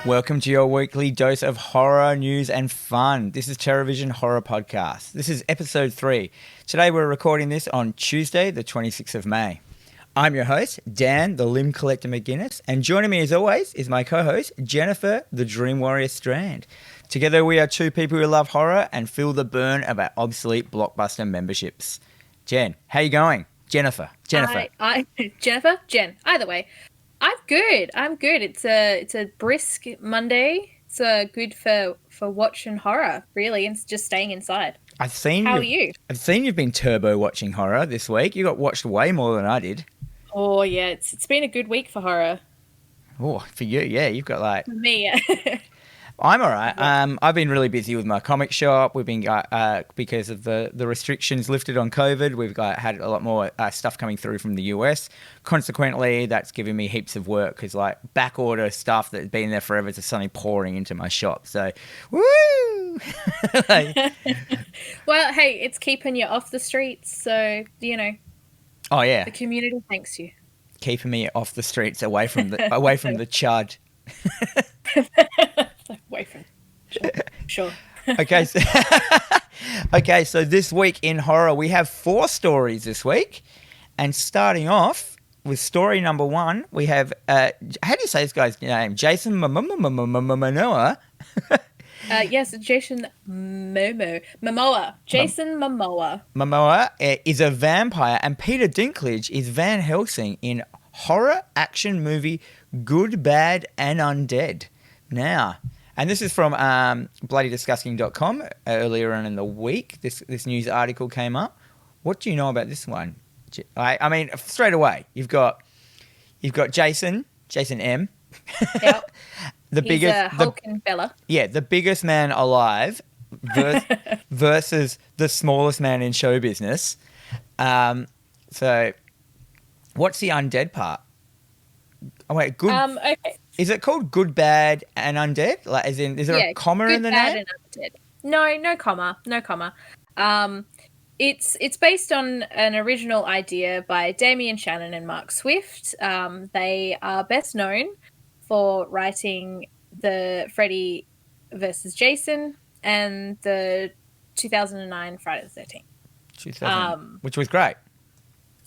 Welcome to your weekly dose of horror news and fun. This is TerrorVision Horror Podcast. This is episode 3. Today we're recording this on Tuesday, the 26th of May. I'm your host, Dan, the Limb Collector McGuinness, and joining me as always is my co-host, Jennifer, the Dream Warrior Strand. Together we are two people who love horror and feel the burn of our obsolete Blockbuster memberships. Jen, how you going? Jennifer. Jen. Either way. I'm good. It's a brisk Monday. It's good for watching horror, really, and just staying inside. How are you? I've seen you've been turbo watching horror this week. You got watched way more than I did. Oh yeah, it's been a good week for horror. Oh, for you, yeah, you've got like for me. Yeah. I'm all right. I've been really busy with my comic shop. We've been because of the restrictions lifted on COVID. We've had a lot more stuff coming through from the US. Consequently, that's given me heaps of work because like back order stuff that's been there forever is suddenly pouring into my shop. So, woo! Well, hey, it's keeping you off the streets, so you know. Oh yeah. The community thanks you. Keeping me off the streets, away from the chud. Away from. Sure. Okay. So this week in horror, we have 4 stories this week. And starting off with story number 1, we have, how do you say this guy's name? Jason Momoa. Yes, Jason Momoa. Jason Momoa. Momoa is a vampire, and Peter Dinklage is Van Helsing in horror action movie Good, Bad, and Undead. Now, and this is from bloodydisgusting.com earlier on in the week. This news article came up. What do you know about this one? I mean, straight away, you've got Jason M. Yep. He's a hulking fella. Yeah, the biggest man alive versus the smallest man in show business. So, what's the undead part? Oh wait, good. Okay. Is it called Good, Bad, and Undead? Like, as in, is there a comma in the name? Good, Bad, and Undead. No comma. It's based on an original idea by Damien Shannon and Mark Swift. They are best known for writing the Freddy versus Jason and the 2009 Friday the 13th. Which was great.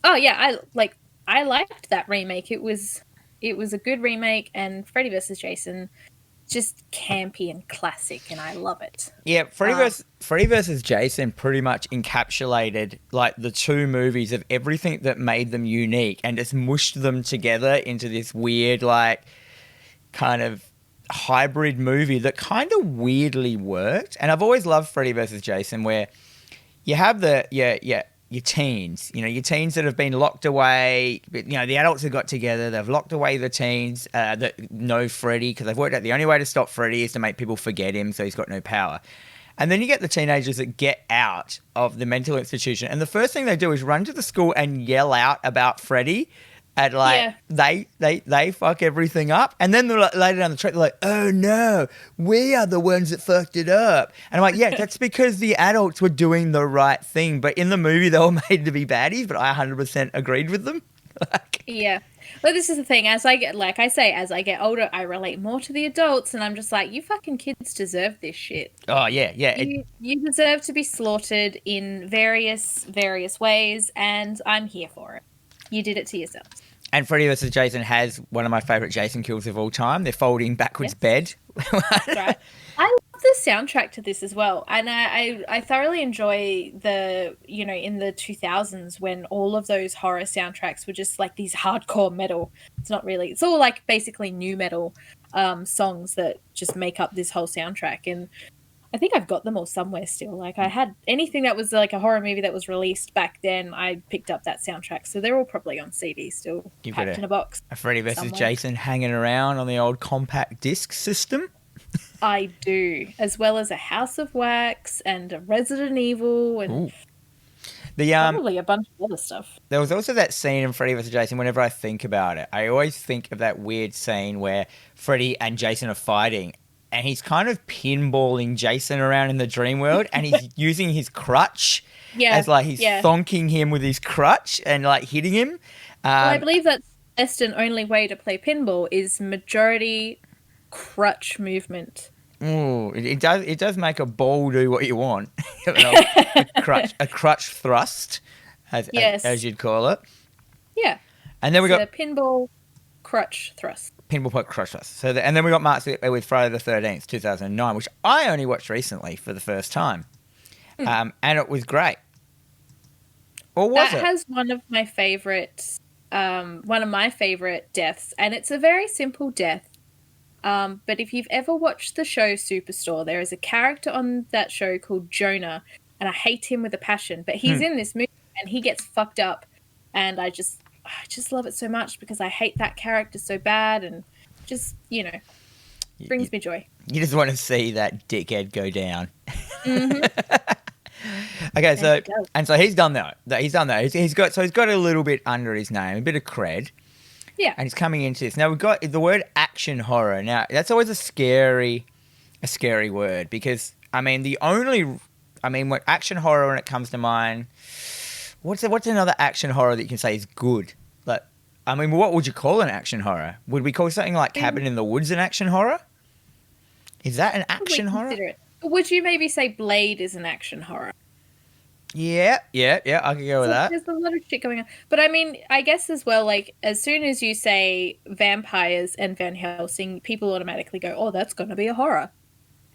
Oh yeah, I liked that remake. It was a good remake, and Freddy vs. Jason, just campy and classic, and I love it. Yeah, Freddy vs. Jason pretty much encapsulated like the 2 movies of everything that made them unique and just mushed them together into this weird like kind of hybrid movie that kind of weirdly worked. And I've always loved Freddy vs. Jason, where you have your teens, your teens that have been locked away. The adults have got together. They've locked away the teens that know Freddy because they've worked out the only way to stop Freddy is to make people forget him so he's got no power. And then you get the teenagers that get out of the mental institution. And the first thing they do is run to the school and yell out about Freddy. And they fuck everything up. And then later down the track, they're like, oh no, we are the ones that fucked it up. And I'm like, yeah, that's because the adults were doing the right thing. But in the movie, they were made to be baddies, but I 100% agreed with them. Yeah. Well, this is the thing. As I get older, I relate more to the adults. And I'm just like, you fucking kids deserve this shit. Oh, yeah. You deserve to be slaughtered in various ways. And I'm here for it. You did it to yourselves. And Freddy vs. Jason has one of my favourite Jason kills of all time. They're folding backwards bed. That's right. I love the soundtrack to this as well. And I thoroughly enjoy in the 2000s when all of those horror soundtracks were just like these hardcore metal. It's all like basically new metal songs that just make up this whole soundtrack. And I think I've got them all somewhere still. Like I had anything that was like a horror movie that was released back then, I picked up that soundtrack. So they're all probably on CD still, packed in a box. A Freddy vs. Jason hanging around on the old compact disc system. I do, as well as a House of Wax and a Resident Evil and probably a bunch of other stuff. There was also that scene in Freddy vs. Jason, whenever I think about it, I always think of that weird scene where Freddy and Jason are fighting and he's kind of pinballing Jason around in the dream world and he's using his crutch as like he's thonking him with his crutch and like hitting him. Well, I believe that's best and only way to play pinball is majority crutch movement. Ooh, it does make a ball do what you want. a crutch thrust, Yes. as you'd call it. Yeah. And then we got a pinball crutch thrust. Pinball Puck Crush Us. And then we got Mark's with Friday the 13th, 2009, which I only watched recently for the first time. And it was great. Or was it? That has one of my favorite deaths, and it's a very simple death. But if you've ever watched the show Superstore, there is a character on that show called Jonah, and I hate him with a passion, but he's in this movie and he gets fucked up, and I just love it so much because I hate that character so bad, and just, brings me joy. You just want to see that dickhead go down. Mm-hmm. Okay, so he's done that. He's got a little bit under his name, a bit of cred. Yeah. And he's coming into this. Now we've got the word action horror. Now that's always a scary word because what action horror when it comes to mind, what's another action horror that you can say is good? What would you call an action horror? Would we call something like Cabin in the Woods an action horror? Is that an action horror? It. Would you maybe say Blade is an action horror? Yeah, I could go with that. There's a lot of shit going on. But I guess as well, as soon as you say vampires and Van Helsing, people automatically go, oh, that's going to be a horror.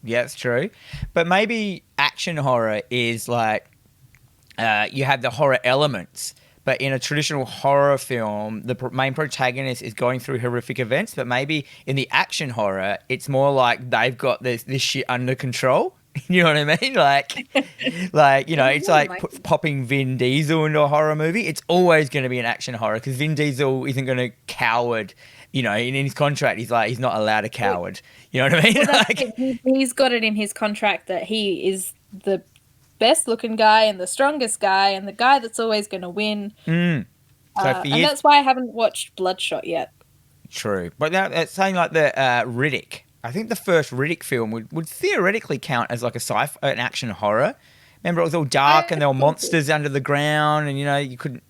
Yeah, it's true. But maybe action horror is you have the horror elements, but in a traditional horror film, the main protagonist is going through horrific events, but maybe in the action horror, it's more like they've got this shit under control. You know what I mean? It's like popping Vin Diesel into a horror movie. It's always going to be an action horror because Vin Diesel isn't going to coward. In his contract, he's not allowed to coward. You know what I mean? He's got it in his contract that he is the best looking guy and the strongest guy and the guy that's always going to win. And that's why I haven't watched Bloodshot yet. True. But now it's saying like the Riddick. I think the first Riddick film would theoretically count as like an action horror. Remember, it was all dark and there were monsters under the ground, and you couldn't.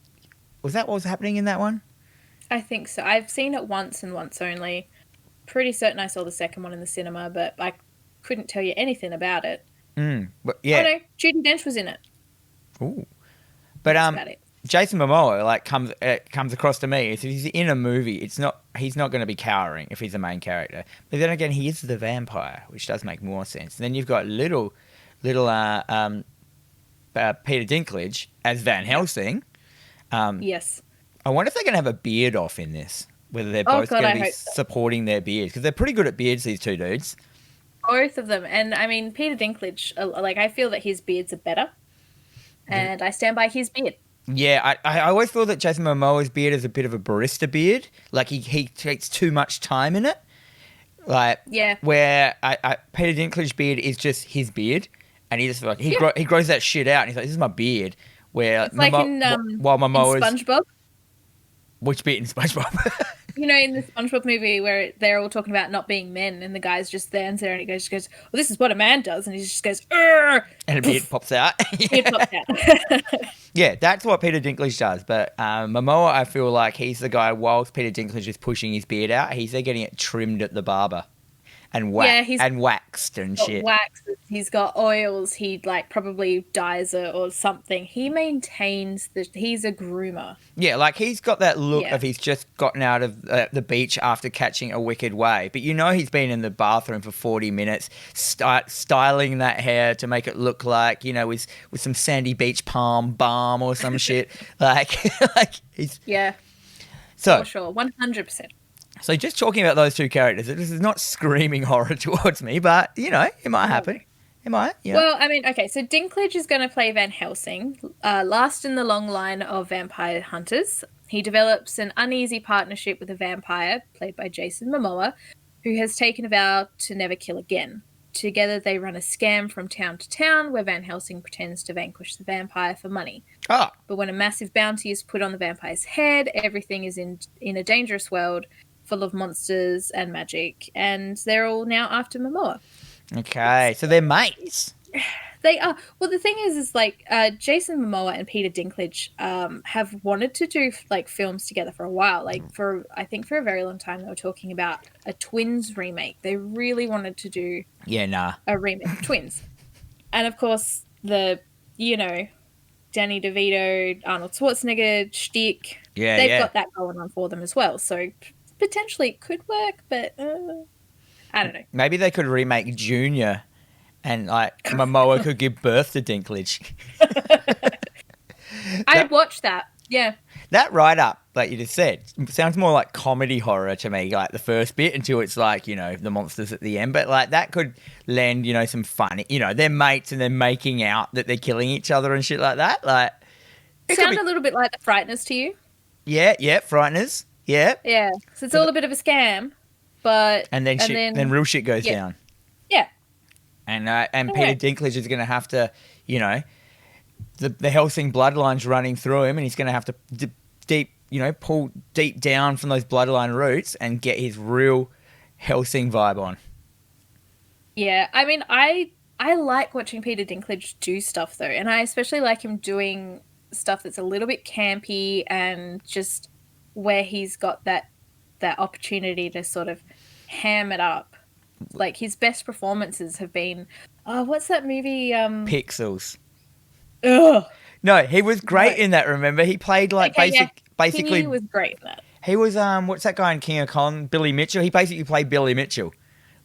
Was that what was happening in that one? I think so. I've seen it once and once only. Pretty certain I saw the second one in the cinema, but I couldn't tell you anything about it. But yeah. Oh no, Judi Dench was in it. Ooh. But Jason Momoa comes across to me. If he's in a movie, he's not going to be cowering if he's the main character. But then again, he is the vampire, which does make more sense. And then you've got little Peter Dinklage as Van Helsing. Yes. I wonder if they're going to have a beard off in this. Whether they're both going to be supporting their beards, because they're pretty good at beards. These two dudes. Both of them, and Peter Dinklage. I feel that his beards are better, and I stand by his beard. Yeah, I always feel that Jason Momoa's beard is a bit of a barista beard. Like, he takes too much time in it. Where Peter Dinklage's beard is just his beard. And he just, he grows that shit out. And he's like, this is my beard. Where, it's like in SpongeBob. Which bit in SpongeBob? In the SpongeBob movie where they're all talking about not being men, and the guy's just stands there and he goes, well, this is what a man does. And he just goes, Urgh! And a beard pops out. Beard pops out. Yeah, that's what Peter Dinklage does. But Momoa, I feel like he's the guy, whilst Peter Dinklage is pushing his beard out, he's there getting it trimmed at the barber. And waxed and shit. Waxes. He's got oils. He probably dyes it or something. He maintains he's a groomer. Yeah, he's got that look of he's just gotten out of the beach after catching a wicked wave. But he's been in the bathroom for 40 minutes, styling that hair to make it look like, with some sandy beach palm balm or some shit. He's... Yeah. So, for sure, 100%. So just talking about those two characters, this is not screaming horror towards me, but, it might happen. It might, Well, okay, so Dinklage is going to play Van Helsing, last in the long line of vampire hunters. He develops an uneasy partnership with a vampire, played by Jason Momoa, who has taken a vow to never kill again. Together they run a scam from town to town where Van Helsing pretends to vanquish the vampire for money. Oh. But when a massive bounty is put on the vampire's head, everything is in a dangerous world full of monsters and magic, and they're all now after Momoa. Okay, so they're mates. They are. Well, the thing is like Jason Momoa and Peter Dinklage have wanted to do like films together for a while. Like I think for a very long time, they were talking about a Twins remake. They really wanted to do a remake of Twins, and of course Danny DeVito, Arnold Schwarzenegger shtick. They've got that going on for them as well. So potentially it could work, but I don't know. Maybe they could remake Junior. And, like, Momoa could give birth to Dinklage. I'd watch that, yeah. That write-up, like you just said, sounds more like comedy horror to me, like the first bit, until it's like, the monsters at the end. But, like, that could lend, some funny, they're mates and they're making out that they're killing each other and shit like that. Like, Sound a little bit like The Frighteners to you? Yeah, Frighteners, yeah. Yeah, so it's all a bit of a scam, but... And then real shit goes down. Yeah. And Peter Dinklage is going to have to, the Helsing bloodline's running through him, and he's going to have to pull deep down from those bloodline roots and get his real Helsing vibe on. Yeah, I mean, I like watching Peter Dinklage do stuff though, and I especially like him doing stuff that's a little bit campy and just where he's got that opportunity to sort of ham it up. Like, his best performances have been... Oh, what's that movie? Pixels. Ugh. No, he was great in that, remember? He played, like, basically... He was great in that. He was, what's that guy in King of Kong? Billy Mitchell? He basically played Billy Mitchell.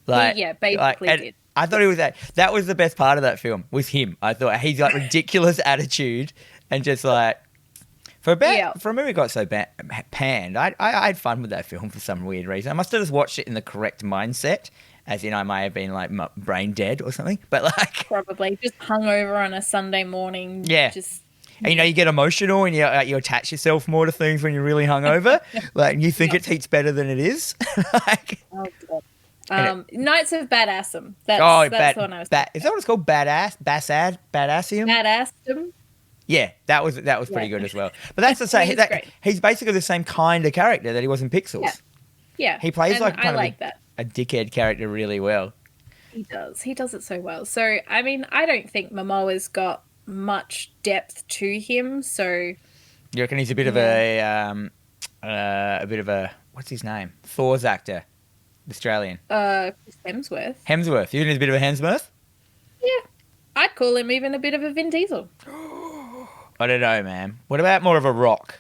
Like, basically did. I thought he was that. That was the best part of that film, was him. I thought he's, like, ridiculous attitude and just, like... For a movie that got so panned, I had fun with that film for some weird reason. I must have just watched it in the correct mindset. As in, I may have been, like, brain dead or something. But, like... Probably. Just hungover on a Sunday morning. Yeah. And, you get emotional and you attach yourself more to things when you're really hungover. Like, you think it's better than it is. Like... Oh, God. Knights of Badassum. That's the one I was thinking. Is that what it's called? Badassium? Badassum? Yeah, that was pretty good as well. But that's to say, he's basically the same kind of character that he was in Pixels. Yeah. He plays that. A dickhead character really well. He does. He does it so well. So, I mean, I don't think Momoa's got much depth to him. So, you reckon he's a bit of a what's his name? Thor's actor, Australian. Hemsworth. Hemsworth. You think he's a bit of a Hemsworth? Yeah, I'd call him even a bit of a Vin Diesel. I don't know, man. What about more of a Rock?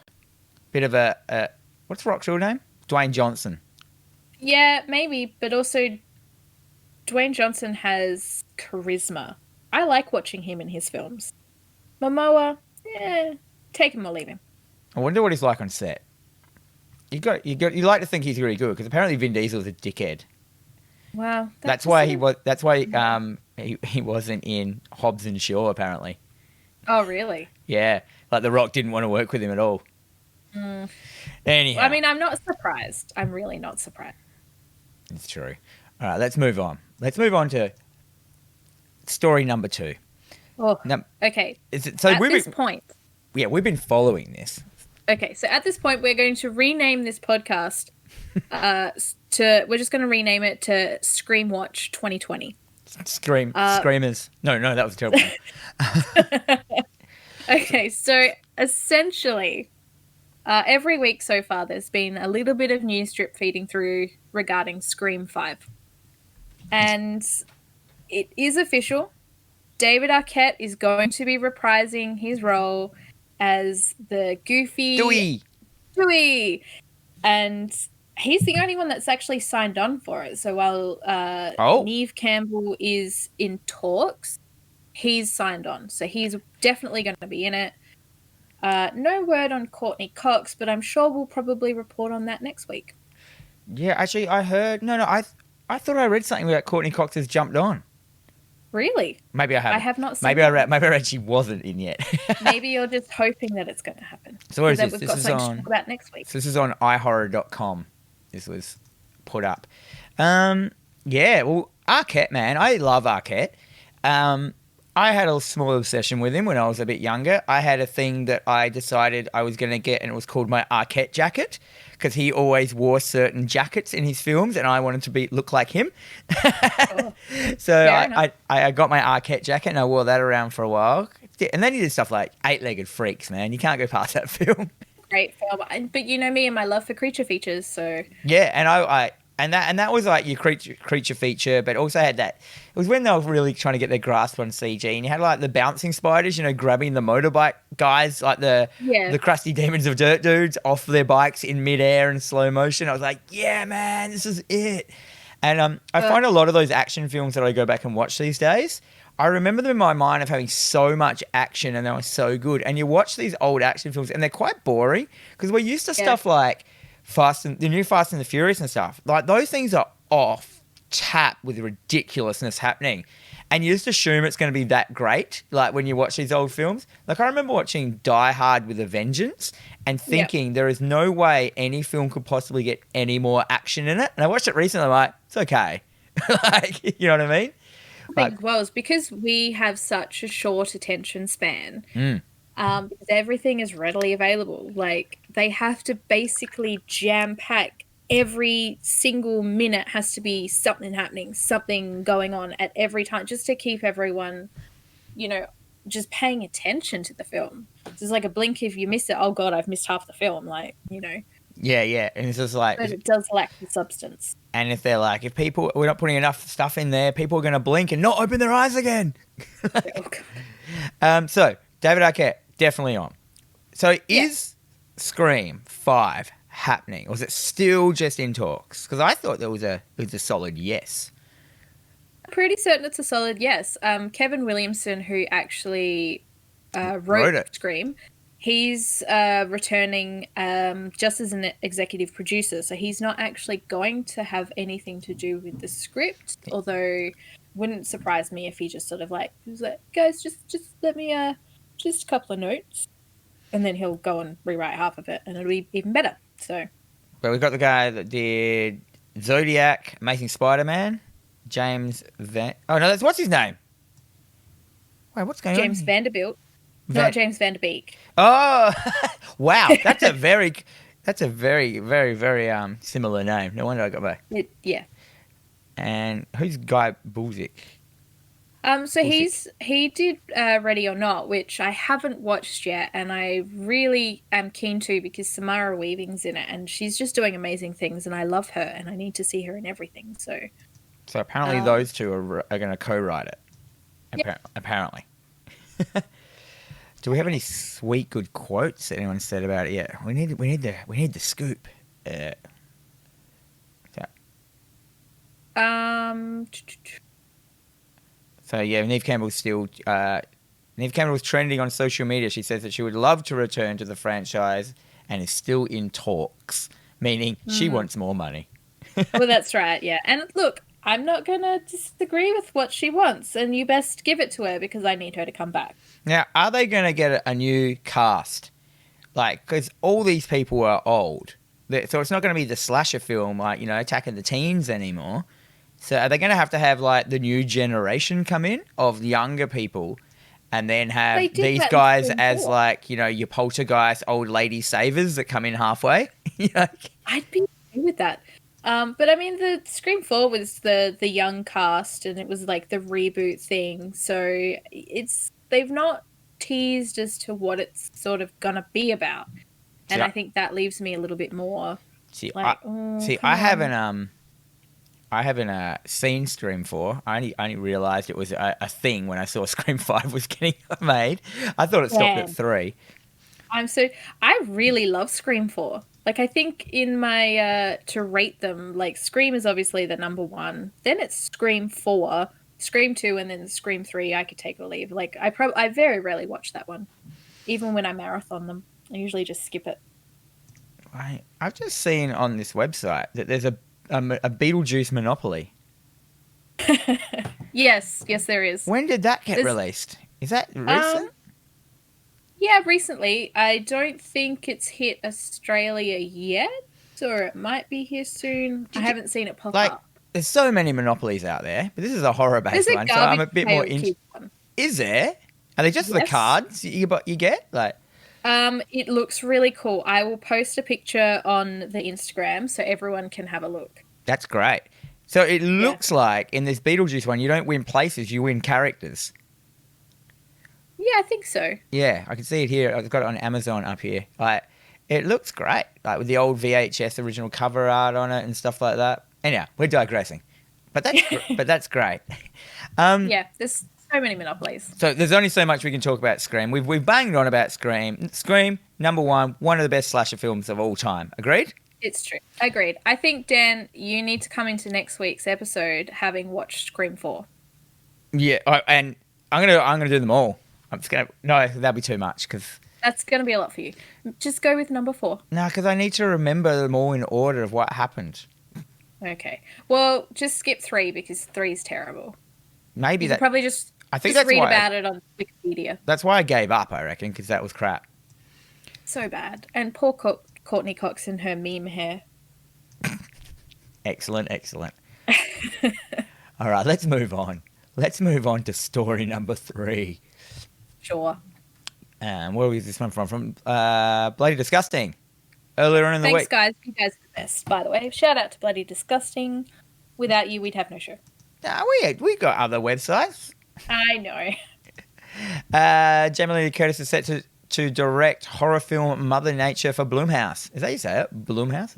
Bit of a what's Rock's real name? Dwayne Johnson. Yeah, maybe, but also Dwayne Johnson has charisma. I like watching him in his films. Momoa, take him or leave him. I wonder what he's like on set. You like to think he's really good because apparently Vin Diesel's a dickhead. Wow, that's why he wasn't in Hobbs and Shaw apparently. Oh, really? Yeah, like The Rock didn't want to work with him at all. Anyhow, I mean, I'm not surprised. I'm really not surprised. It's true. All right, let's move on. Let's move on to story number 2. Oh, okay. Point. Yeah, we've been following this. Okay, so at this point, we're going to rename this podcast. We're just going to rename it to Scream Watch 2020. Screamers. No, that was a terrible one. Okay, so essentially, every week so far, there's been a little bit of news drip feeding through regarding Scream 5. And it is official. David Arquette is going to be reprising his role as the goofy... Dewey! And he's the only one that's actually signed on for it. So while Neve Campbell is in talks, he's signed on. So he's definitely going to be in it. No word on Courtney Cox, but I'm sure we'll probably report on that next week. Yeah, actually, I heard... No, I thought I read something about Courtney Cox has jumped on. Really? Maybe I haven't. I have not seen Maybe I read she wasn't in yet. Maybe you're just hoping that it's going to happen. So where is this? We've got something to talk about next week. So this is on ihorror.com. This was put up. Yeah, well, Arquette, man. I love Arquette. I had a small obsession with him when I was a bit younger. I had a thing that I decided I was going to get, and it was called my Arquette jacket, because he always wore certain jackets in his films, and I wanted to look like him. Oh, So fair enough. I got my Arquette jacket, and I wore that around for a while. And then he did stuff like Eight-Legged Freaks, man. You can't go past that film. Great film. But you know me and my love for creature features, so Yeah, and that was like your creature feature, but also had that. It was when they were really trying to get their grasp on CG, and you had like the bouncing spiders, grabbing the motorbike guys, like the crusty demons of dirt dudes off their bikes in midair in slow motion. I was like, yeah, man, this is it. And I find a lot of those action films that I go back and watch these days, I remember them in my mind of having so much action, and they were so good. And you watch these old action films, and they're quite boring, because we're used to stuff like the new Fast and the Furious and stuff. Like, those things are off tap with ridiculousness happening, and you just assume it's going to be that great. Like, when you watch these old films, like I remember watching Die Hard with a Vengeance and thinking there is no way any film could possibly get any more action in it. And I watched it recently. I'm like, it's okay. Like, you know what I mean? I think, well, it's because we have such a short attention span. Because everything is readily available. Like, they have to basically jam pack every single minute, has to be something happening, something going on at every time, just to keep everyone, just paying attention to the film. It's like a blink if you miss it. Oh God, I've missed half the film. Like, Yeah, and it's just like, but it does lack the substance. And if they're like, we're not putting enough stuff in there, people are going to blink and not open their eyes again. Oh God. So David Arquette, definitely on. So is Scream 5 happening, or is it still just in talks? Because I thought it was a solid yes. Pretty certain it's a solid yes. Kevin Williamson, who actually wrote it. Scream, he's returning just as an executive producer, so he's not actually going to have anything to do with the script, although wouldn't surprise me if he just sort of was like, guys, just let me just a couple of notes, and then he'll go and rewrite half of it, and it'll be even better. So, but we've got the guy that did Zodiac, Amazing Spider-Man, James Van. Oh no, what's his name? Wait, what's going on? James Vanderbilt, not James Vanderbeek. Oh, wow! That's a very, very, very similar name. No wonder I got back. Yeah. And who's Guy Buzick? So he did Ready or Not, which I haven't watched yet, and I really am keen to, because Samara Weaving's in it, and she's just doing amazing things, and I love her, and I need to see her in everything. So apparently those two are going to co-write it. Apparently. Do we have any sweet good quotes that anyone said about it yet? We need the scoop. So yeah, Neve Campbell's trending on social media. She says that she would love to return to the franchise and is still in talks, meaning she wants more money. Well, that's right, yeah. And look, I'm not going to disagree with what she wants, and you best give it to her, because I need her to come back. Now, are they going to get a new cast? Like, because all these people are old. So it's not going to be the slasher film, attacking the teens anymore. So are they going to have like the new generation come in of younger people, and then have these guys as like, your poltergeist old lady savers that come in halfway? I'd be okay with that. But I mean, the Scream 4 was the young cast, and it was like the reboot thing. So they've not teased as to what it's sort of gonna be about, and I think that leaves me a little bit more. I haven't seen Scream 4. I only realised it was a thing when I saw Scream 5 was getting made. I thought it stopped at 3. I really love Scream 4. Like, I think in my, to rate them, like, Scream is obviously the number 1. Then it's Scream 4, Scream 2, and then Scream 3 I could take or leave. Like, I very rarely watch that one. Even when I marathon them, I usually just skip it. I've just seen on this website that there's a Beetlejuice Monopoly. Yes, there is. When did that get released? Is that recent? Yeah, recently. I don't think it's hit Australia yet, or it might be here soon. I haven't seen it pop up. There's so many Monopolies out there, but this is a horror-based one, so I'm a bit more interested. Is there? Are they just the Yes. cards you get? Like, It looks really cool. I will post a picture on the Instagram so everyone can have a look. that's great. So it looks like in this Beetlejuice one, you don't win places, you win characters. Yeah, I think so. Yeah, I can see it here. I've got it on Amazon up here. Like, it looks great, like with the old VHS original cover art on it and stuff like that. Anyhow, we're digressing, but that's great. Yeah, there's so many monopolies. So there's only so much we can talk about Scream. We've banged on about Scream. Scream, number one of the best slasher films of all time. Agreed? It's true. Agreed. I think, Dan, you need to come into next week's episode having watched Scream 4. Yeah, and I'm gonna do them all. No, that'd be too much because. That's going to be a lot for you. Just go with number 4. No, because I need to remember them all in order of what happened. Okay. Well, just skip 3 because 3 is terrible. Maybe You that. can probably just I think just that's read why. about it on Wikipedia. That's why I gave up. I reckon because that was crap. So bad. And poor Courtney Cox and her meme hair. Excellent. All right, let's move on. Let's move on to story number 3. Sure. Where was this one from? From Bloody Disgusting. Earlier on in the Thanks, week. guys. You guys are the best, by the way. Shout out to Bloody Disgusting. Without you, we'd have no show. We got other websites. I know. Jamie Lee Curtis is set to direct horror film Mother Nature for Blumhouse. Is that how you say it? Blumhouse?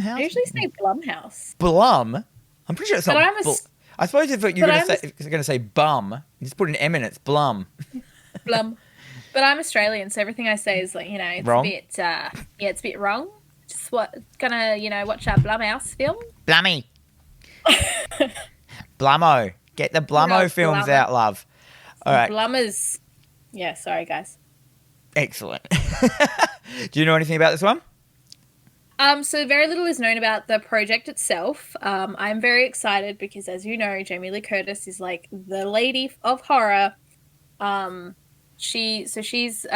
I usually say Blumhouse. Blum? I'm pretty sure it's But not. I suppose if you're going to say bum, you just put an M in it. It's Blum. Blum. But I'm Australian, so everything I say is like, it's wrong? a bit, it's a bit wrong. Just gonna, watch our Blumhouse film. Blummy. Blummo. Get the Blummo films out, love. All right. Blummers. Yeah, sorry, guys. Excellent. Do you know anything about this one? So very little is known about the project itself. I'm very excited because, as you know, Jamie Lee Curtis is like the lady of horror. She's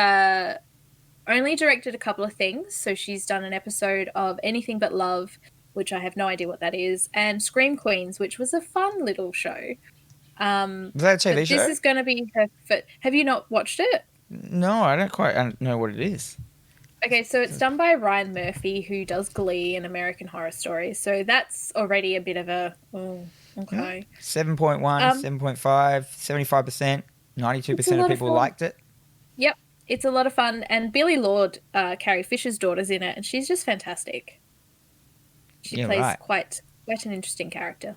only directed a couple of things. So she's done an episode of Anything But Love, which I have no idea what that is, and Scream Queens, which was a fun little show. Was that a TV show? This is going to be her. Have you not watched it? No, I don't know what it is. Okay, so it's done by Ryan Murphy, who does Glee and American Horror Story. So that's already a bit of a, okay. 7.1, 7.5, 75%, 92% of people liked it. Yep, it's a lot of fun. And Billie Lourd, Carrie Fisher's daughter's in it, and she's just fantastic. She plays quite an interesting character.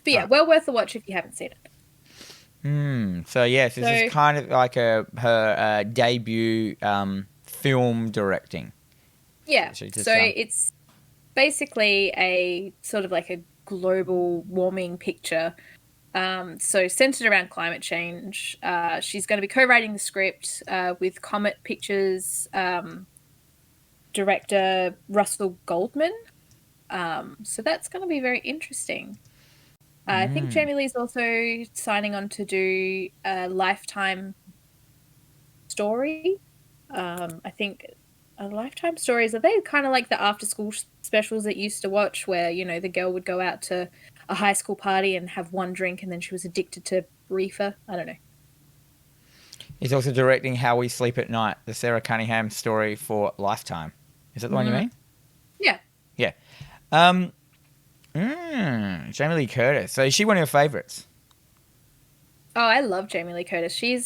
But yeah, well worth a watch if you haven't seen it. So yes, this is kind of like her debut film directing. Yeah, so it's basically a sort of like a global warming picture. So centered around climate change. She's going to be co-writing the script with Comet Pictures director Russell Goldman. So that's going to be very interesting. I think Jamie Lee's also signing on to do a Lifetime story. I think Lifetime stories, are they kind of like the after school specials that you used to watch where, the girl would go out to a high school party and have one drink and then she was addicted to reefer? I don't know. He's also directing How We Sleep at Night, the Sarah Cunningham story for Lifetime. Is that the one you mean? Yeah. Yeah. Jamie Lee Curtis. So is she one of your favourites? Oh, I love Jamie Lee Curtis. She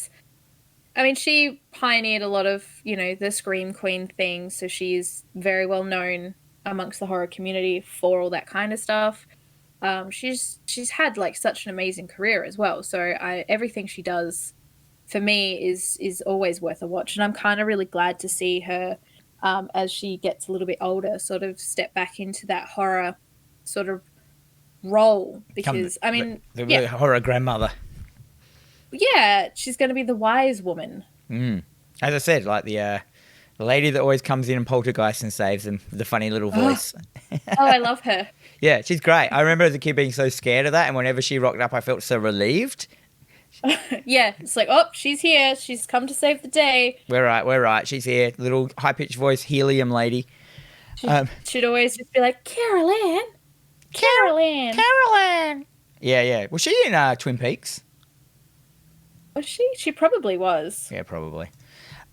pioneered a lot of, the Scream Queen thing. So she's very well known amongst the horror community for all that kind of stuff. She's had like such an amazing career as well. So everything she does for me is always worth a watch. And I'm kind of really glad to see her as she gets a little bit older, sort of step back into that horror sort of role. Because, the horror grandmother. Yeah, she's going to be the wise woman. As I said, like the lady that always comes in and poltergeists and saves them, the funny little voice. Oh, I love her. Yeah, she's great. I remember as a kid being so scared of that, and whenever she rocked up, I felt so relieved. Yeah, it's like, oh, she's here. She's come to save the day. We're right. She's here. Little high-pitched voice, helium lady. She'd always just be like, Carol Ann. Yeah. Was she in Twin Peaks? Was she? She probably was. Yeah, probably.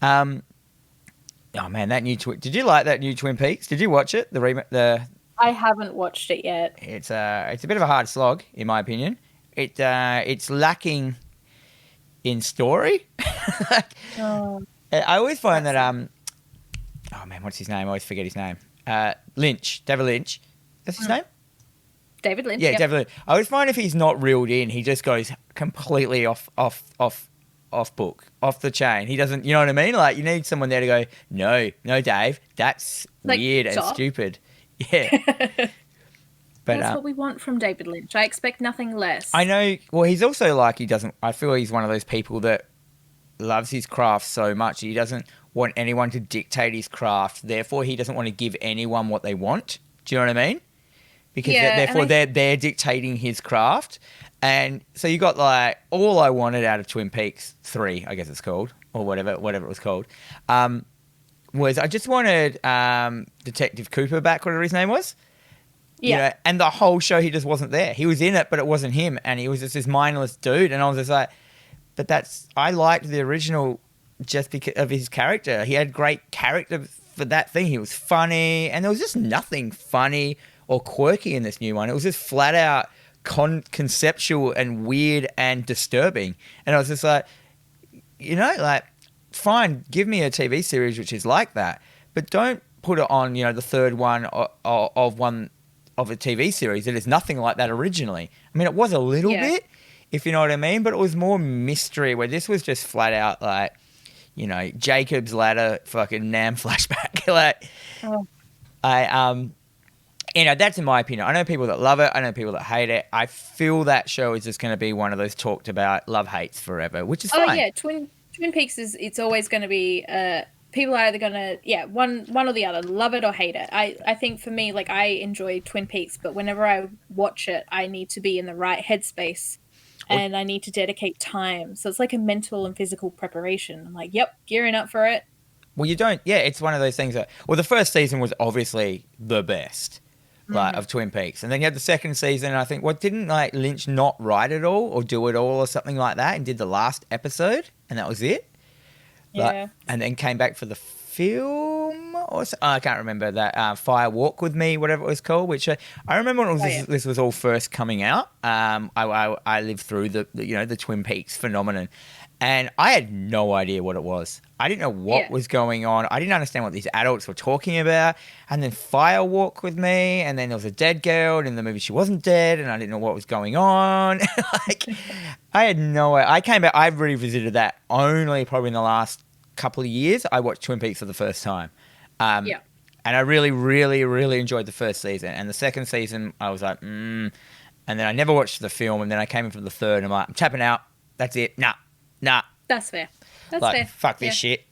Oh man, that new did you like that new Twin Peaks? Did you watch it? I haven't watched it yet. It's a bit of a hard slog, in my opinion. It's lacking in story. Oh, I always find that oh man, what's his name? I always forget his name. David Lynch. That's his name? David Lynch. Yeah, yep. David Lynch. I always find if he's not reeled in, he just goes completely off book, off the chain. He doesn't, you know what I mean? Like, you need someone there to go, no, Dave, that's Like, weird and stop. stupid. Yeah. But That's what we want from David Lynch. I expect nothing less. I know, well, he's also like, I feel he's one of those people that loves his craft so much. He doesn't want anyone to dictate his craft. Therefore, he doesn't want to give anyone what they want. Do you know what I mean? Because therefore they're dictating his craft. And so you got like all I wanted out of Twin Peaks 3, I guess it's called, or whatever it was called, was I just wanted Detective Cooper back, whatever his name was. Yeah. You know, and the whole show he just wasn't there. He was in it, but it wasn't him, and he was just this mindless dude. And I was just like, I liked the original just because of his character. He had great character for that thing. He was funny, and there was just nothing funny or quirky in this new one. It was just flat out conceptual and weird and disturbing. And I was just like, you know, like, fine, give me a TV series which is like that, but don't put it on, you know, the third one of a TV series that is nothing like that originally. I mean, it was a little bit, if you know what I mean, but it was more mystery, where this was just flat out like, you know, Jacob's Ladder fucking Nam flashback. Like, you know, that's in my opinion. I know people that love it. I know people that hate it. I feel that show is just going to be one of those talked about love-hates forever, which is fine. Oh, yeah. Twin Peaks it's always going to be, people are either going to, one or the other, love it or hate it. I think for me, like, I enjoy Twin Peaks, but whenever I watch it, I need to be in the right headspace and I need to dedicate time. So it's like a mental and physical preparation. I'm like, yep, gearing up for it. Well, you don't, it's one of those things that, well, the first season was obviously the best. Like, of Twin Peaks, and then you had the second season, and I think, didn't like Lynch not write it all or do it all or something like that, and did the last episode, and that was it? Yeah. And then came back for the film, or I can't remember that, Fire Walk With Me, whatever it was called, which I remember when this was all first coming out. I lived through the Twin Peaks phenomenon, and I had no idea what it was. I didn't know what was going on. I didn't understand what these adults were talking about. And then Fire Walk With Me, and then there was a dead girl, and in the movie she wasn't dead, and I didn't know what was going on. Like, I had no idea. I came back, I've revisited that only probably in the last couple of years. I watched Twin Peaks for the first time. And I really, really, really enjoyed the first season. And the second season, I was like, And then I never watched the film, and then I came in for the third, and I'm like, I'm tapping out. That's it. Nah. That's fair. That's like, fair. Fuck this shit.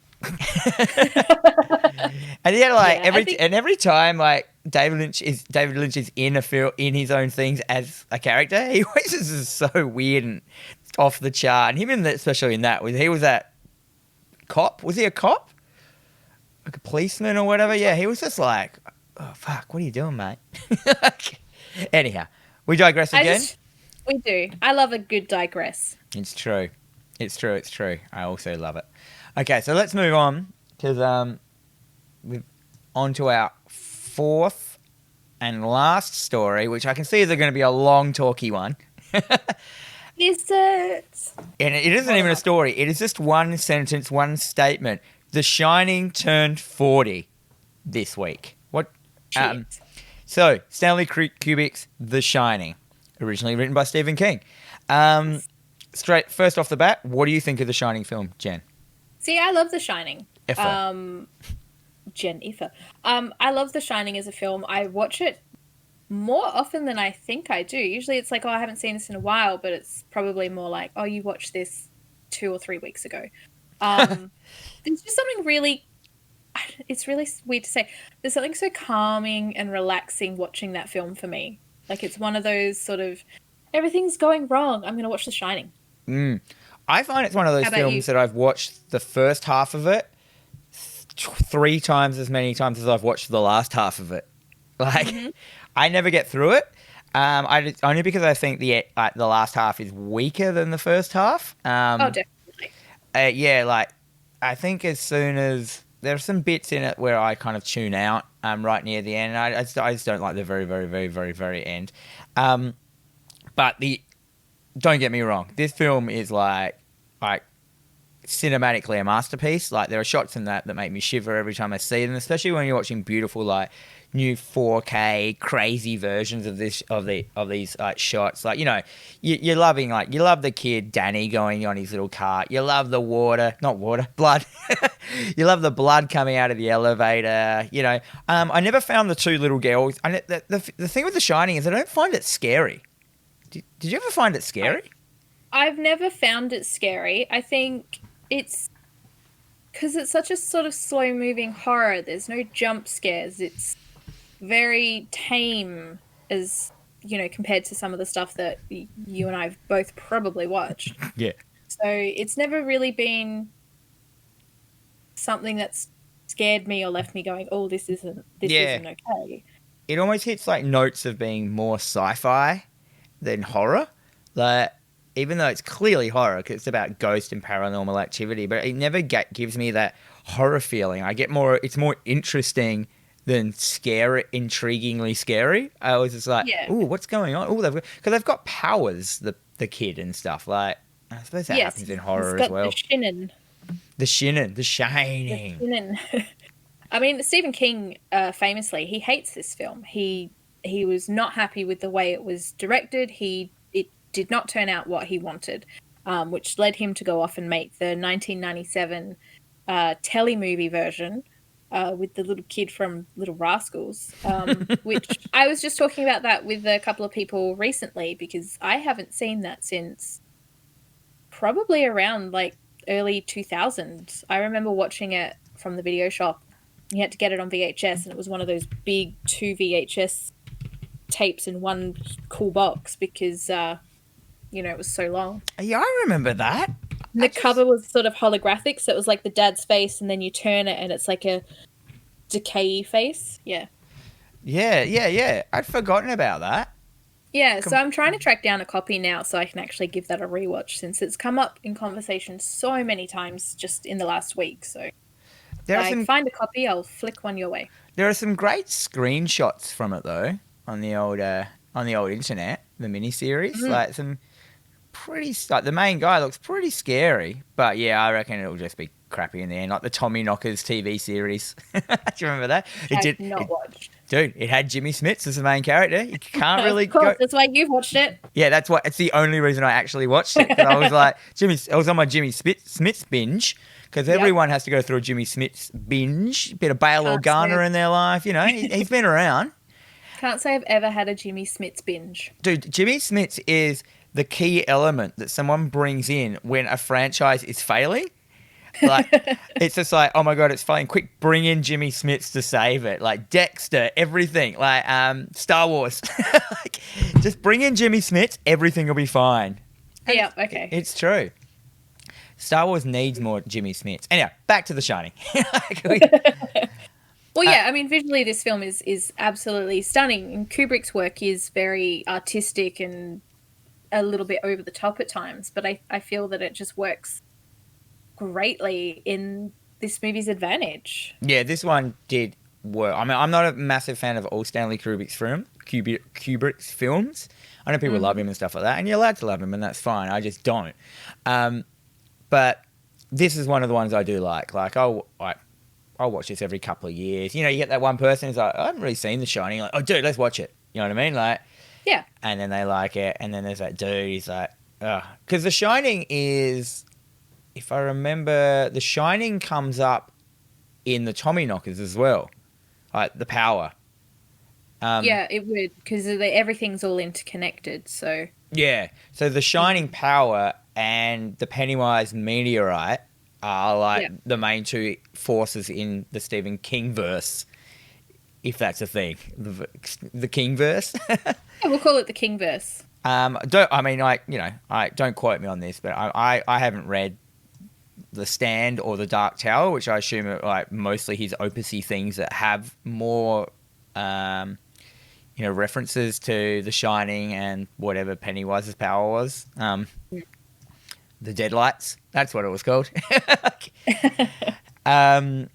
And every time like David Lynch is in his own things as a character, he always is so weird and off the chart. And even especially in that, he was that cop. Was he a cop? Like a policeman or whatever? Yeah, he was just like, oh fuck, what are you doing, mate? Anyhow, we digress again. We do. I love a good digress. It's true. I also love it. Okay, so let's move on because we're on to our fourth and last story, which I can see is going to be a long, talky one. Is it? And it isn't even a story. It is just one sentence, one statement. The Shining turned 40 this week. What? So, Stanley Kubrick's The Shining, originally written by Stephen King. Straight first off the bat, what do you think of the Shining film, Jen? See, I love The Shining. Iffa. Jen Iffa. I love The Shining as a film. I watch it more often than I think I do. Usually it's like, I haven't seen this in a while, but it's probably more like, you watched this 2 or 3 weeks ago. There's just something really, it's really weird to say. There's something so calming and relaxing watching that film for me. Like, it's one of those sort of, everything's going wrong, I'm going to watch The Shining. I find it's one of those films that I've watched the first half of it 3 times as many times as I've watched the last half of it. Like, I never get through it. Only because I think the last half is weaker than the first half. Definitely. yeah, like I think as soon as there are some bits in it where I kind of tune out right near the end. I just don't like the very, very, very, very, very end. But don't get me wrong, this film is like cinematically a masterpiece. Like there are shots in that make me shiver every time I see them, especially when you're watching beautiful like new 4K crazy versions of these shots. Like you're loving you love the kid Danny going on his little cart. You love the blood. You love the blood coming out of the elevator. I never found the two little girls. The thing with The Shining is I don't find it scary. Did you ever find it scary? I've never found it scary. I think it's because it's such a sort of slow-moving horror. There's no jump scares. It's very tame as, compared to some of the stuff that you and I have both probably watched. Yeah. So it's never really been something that's scared me or left me going, oh, this isn't okay. It almost hits like notes of being more sci-fi than horror. Like, even though it's clearly horror because it's about ghost and paranormal activity, but it never gives me that horror feeling. It's more interesting than scary, intriguingly scary. I was just like, ooh, what's going on? Ooh, because they've got powers, the kid and stuff. Like, I suppose that happens in horror as well. The shining. I mean, Stephen King, famously, he hates this film. He was not happy with the way it was directed. It did not turn out what he wanted, which led him to go off and make the 1997 telemovie version with the little kid from Little Rascals, which I was just talking about that with a couple of people recently because I haven't seen that since probably around like early 2000s. I remember watching it from the video shop. You had to get it on VHS, and it was one of those big 2 VHS tapes in one cool box because it was so long. Yeah, I remember that. And the cover was sort of holographic, so it was like the dad's face, and then you turn it, and it's like a decay face. Yeah. Yeah. I'd forgotten about that. Yeah, so I'm trying to track down a copy now so I can actually give that a rewatch since it's come up in conversation so many times just in the last week. So if I find a copy, I'll flick one your way. There are some great screenshots from it though on the old internet, the miniseries. Mm-hmm. Like some pretty the main guy looks pretty scary, but yeah, I reckon it'll just be crappy in the end, like the Tommy Knockers TV series. Do you remember that? I've not watched. Dude, it had Jimmy Smits as the main character. You can't really of course, that's why you've watched it. Yeah, it's the only reason I actually watched it. Because I was like, I was on my Jimmy Smits binge, because everyone has to go through a Jimmy Smits binge. A bit of Bail Organa in their life, he's been around. Can't say I've ever had a Jimmy Smits binge. Dude, Jimmy Smits is the key element that someone brings in when a franchise is failing. Like, it's just like, oh my God, it's failing. Quick, bring in Jimmy Smits to save it. Like Dexter, everything. Like Star Wars. Like, just bring in Jimmy Smits, everything will be fine. Yeah, okay. It's true. Star Wars needs more Jimmy Smits. Anyway, back to The Shining. Well, yeah, I mean, visually this film is absolutely stunning. And Kubrick's work is very artistic and a little bit over the top at times, but I feel that it just works greatly in this movie's advantage. Yeah, this one did work. I mean, I'm not a massive fan of all Stanley Kubrick's films. I know people love him and stuff like that, and you're allowed to love him, and that's fine. I just don't. But this is one of the ones I do like. Like, I'll watch this every couple of years. You get that one person who's like, I haven't really seen The Shining. Like, oh, dude, let's watch it. You know what I mean? Like, yeah. And then they like it, and then there's that dude. He's like, ugh. Because The Shining is, if I remember, The Shining comes up in the Tommy Knockers as well, like the power. Yeah, it would, because everything's all interconnected. So yeah, so the Shining power and the Pennywise meteorite are the main two forces in the Stephen King verse, if that's a thing, the King verse. Yeah, we'll call it the King verse. Don't quote me on this, but I haven't read The Stand or The Dark Tower, which I assume are like mostly his opusy things that have more references to The Shining and whatever Pennywise's power was. The Deadlights. That's what it was called. And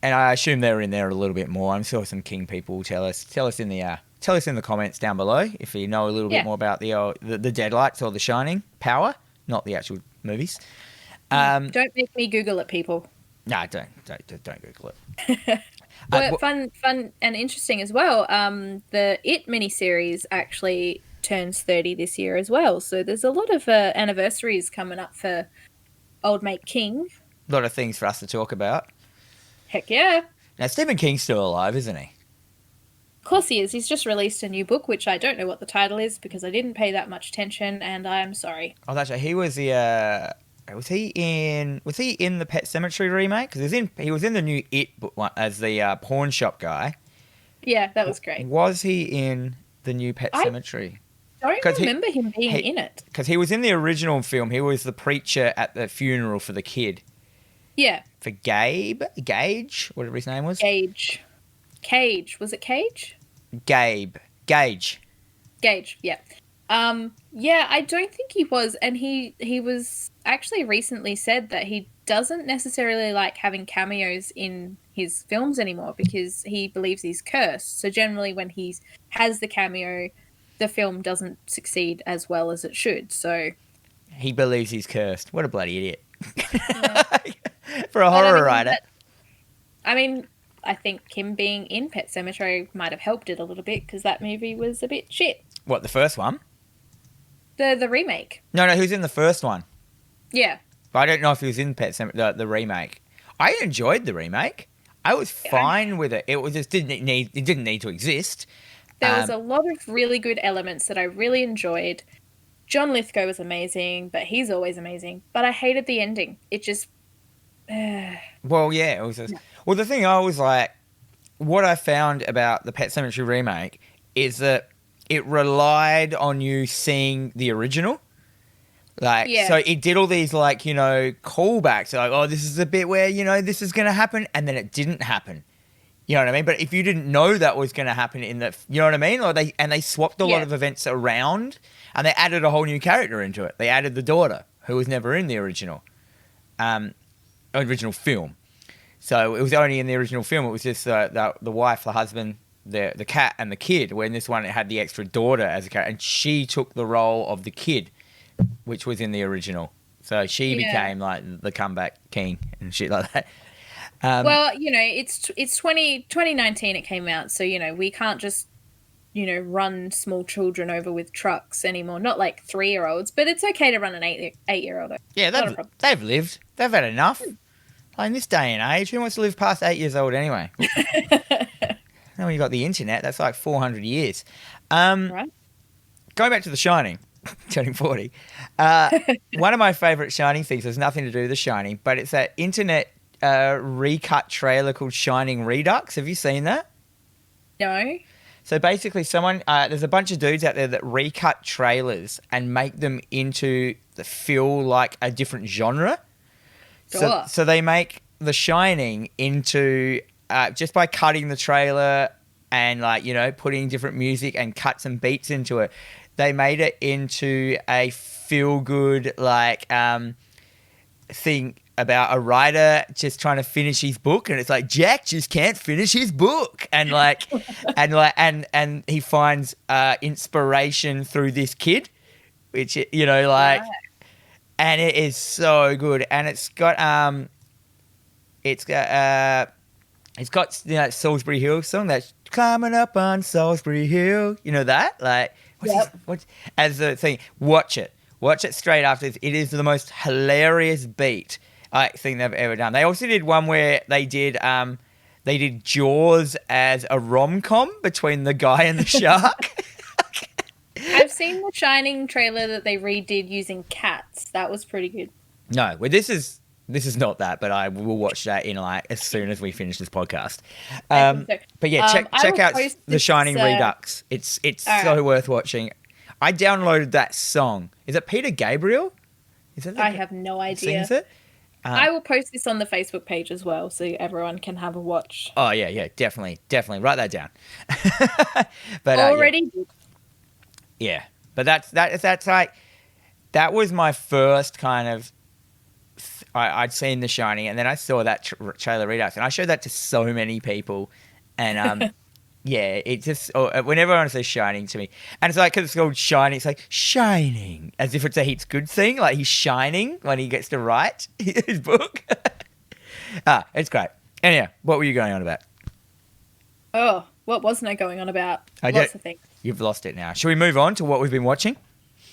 I assume they were in there a little bit more. I'm sure some King people will tell us in the comments down below if you know a little bit more about the Deadlights or The Shining power, not the actual movies. Don't make me Google it, people. No, don't Google it. Well, fun and interesting as well. The It miniseries actually turns 30 this year as well, so there's a lot of anniversaries coming up for old mate King. A lot of things for us to talk about. Heck yeah. Now, Stephen King's still alive, isn't he? Of course he is. He's just released a new book, which I don't know what the title is because I didn't pay that much attention, and I'm sorry. Oh, that's right. He was the. Was he in the Pet Sematary remake? Because he was in the new It book as the pawn shop guy. Yeah, that was great. Was he in the new Pet Sematary? I don't remember him being in it. Because he was in the original film. He was the preacher at the funeral for the kid. Yeah. For Gage, whatever his name was. Cage. Was it Cage? Gage. Yeah. Yeah, I don't think he was, and he was actually recently said that he doesn't necessarily like having cameos in his films anymore because he believes he's cursed. So generally when he has the cameo, the film doesn't succeed as well as it should. So he believes he's cursed. What a bloody idiot. For a horror writer. I think him being in Pet Sematary might have helped it a little bit because that movie was a bit shit. What, the first one? The remake. No, he was in the first one. Yeah. But I don't know if he was in Pet Sematary, the remake. I enjoyed the remake. I was fine with it. It was just didn't need to exist. There was a lot of really good elements that I really enjoyed. John Lithgow was amazing, but he's always amazing. But I hated the ending. It just... Well, yeah. It was just... Well, the thing I was like... What I found about the Pet Sematary remake is that it relied on you seeing the original. So it did all these, callbacks. Like, oh, this is a bit where, this is going to happen, and then it didn't happen. You know what I mean? But if you didn't know that was going to happen you know what I mean? Or they swapped a lot of events around, and they added a whole new character into it. They added the daughter, who was never in the original film. So it was only in the original film. It was just the wife, the husband, the cat, and the kid. When this one, it had the extra daughter as a character, and she took the role of the kid, which was in the original. So she became like the comeback king and shit like that. Well, it's 2019 it came out, so, we can't just, run small children over with trucks anymore. Not like 3-year-olds, but it's okay to run an 8-year-old. Yeah, they've lived. They've had enough. In this day and age, who wants to live past 8 years old anyway? Now when you got the internet, that's like 400 years. Right. Going back to The Shining, turning 40, one of my favourite Shining things has nothing to do with The Shining, but it's that internet recut trailer called Shining Redux. Have you seen that? No. So basically there's a bunch of dudes out there that recut trailers and make them into feel like a different genre. Sure. So they make The Shining into just by cutting the trailer and putting different music and cuts and beats into it. They made it into a feel-good thing about a writer just trying to finish his book, and it's like Jack just can't finish his book, and and he finds inspiration through this kid, which Right. and it is so good, and it's got Salisbury Hill song that's climbing up on Salisbury Hill, that as the thing. Watch it straight after this. It is the most hilarious beat thing they've ever done. They also did one where they did Jaws as a rom-com between the guy and the shark. I've seen the Shining trailer that they redid using cats. That was pretty good. No, well, this is not that, but I will watch that in as soon as we finish this podcast. But yeah, check out The Shining Redux. It's so worth watching. I downloaded that song. Is it Peter Gabriel? I have no idea. Sings it? I will post this on the Facebook page as well, so everyone can have a watch. Oh yeah, definitely. Write that down. But already. Yeah, but that's like that was my first kind of. I'd seen The Shining, and then I saw that trailer readout, and I showed that to so many people, and yeah, it just whenever I say Shining to me, and it's like because it's called Shining, it's like shining as if it's a heaps good thing, like he's shining when he gets to write his book. It's great. Anyhow, what were you going on about? Oh, what wasn't I going on about? Lots of things. You've lost it now. Should we move on to what we've been watching?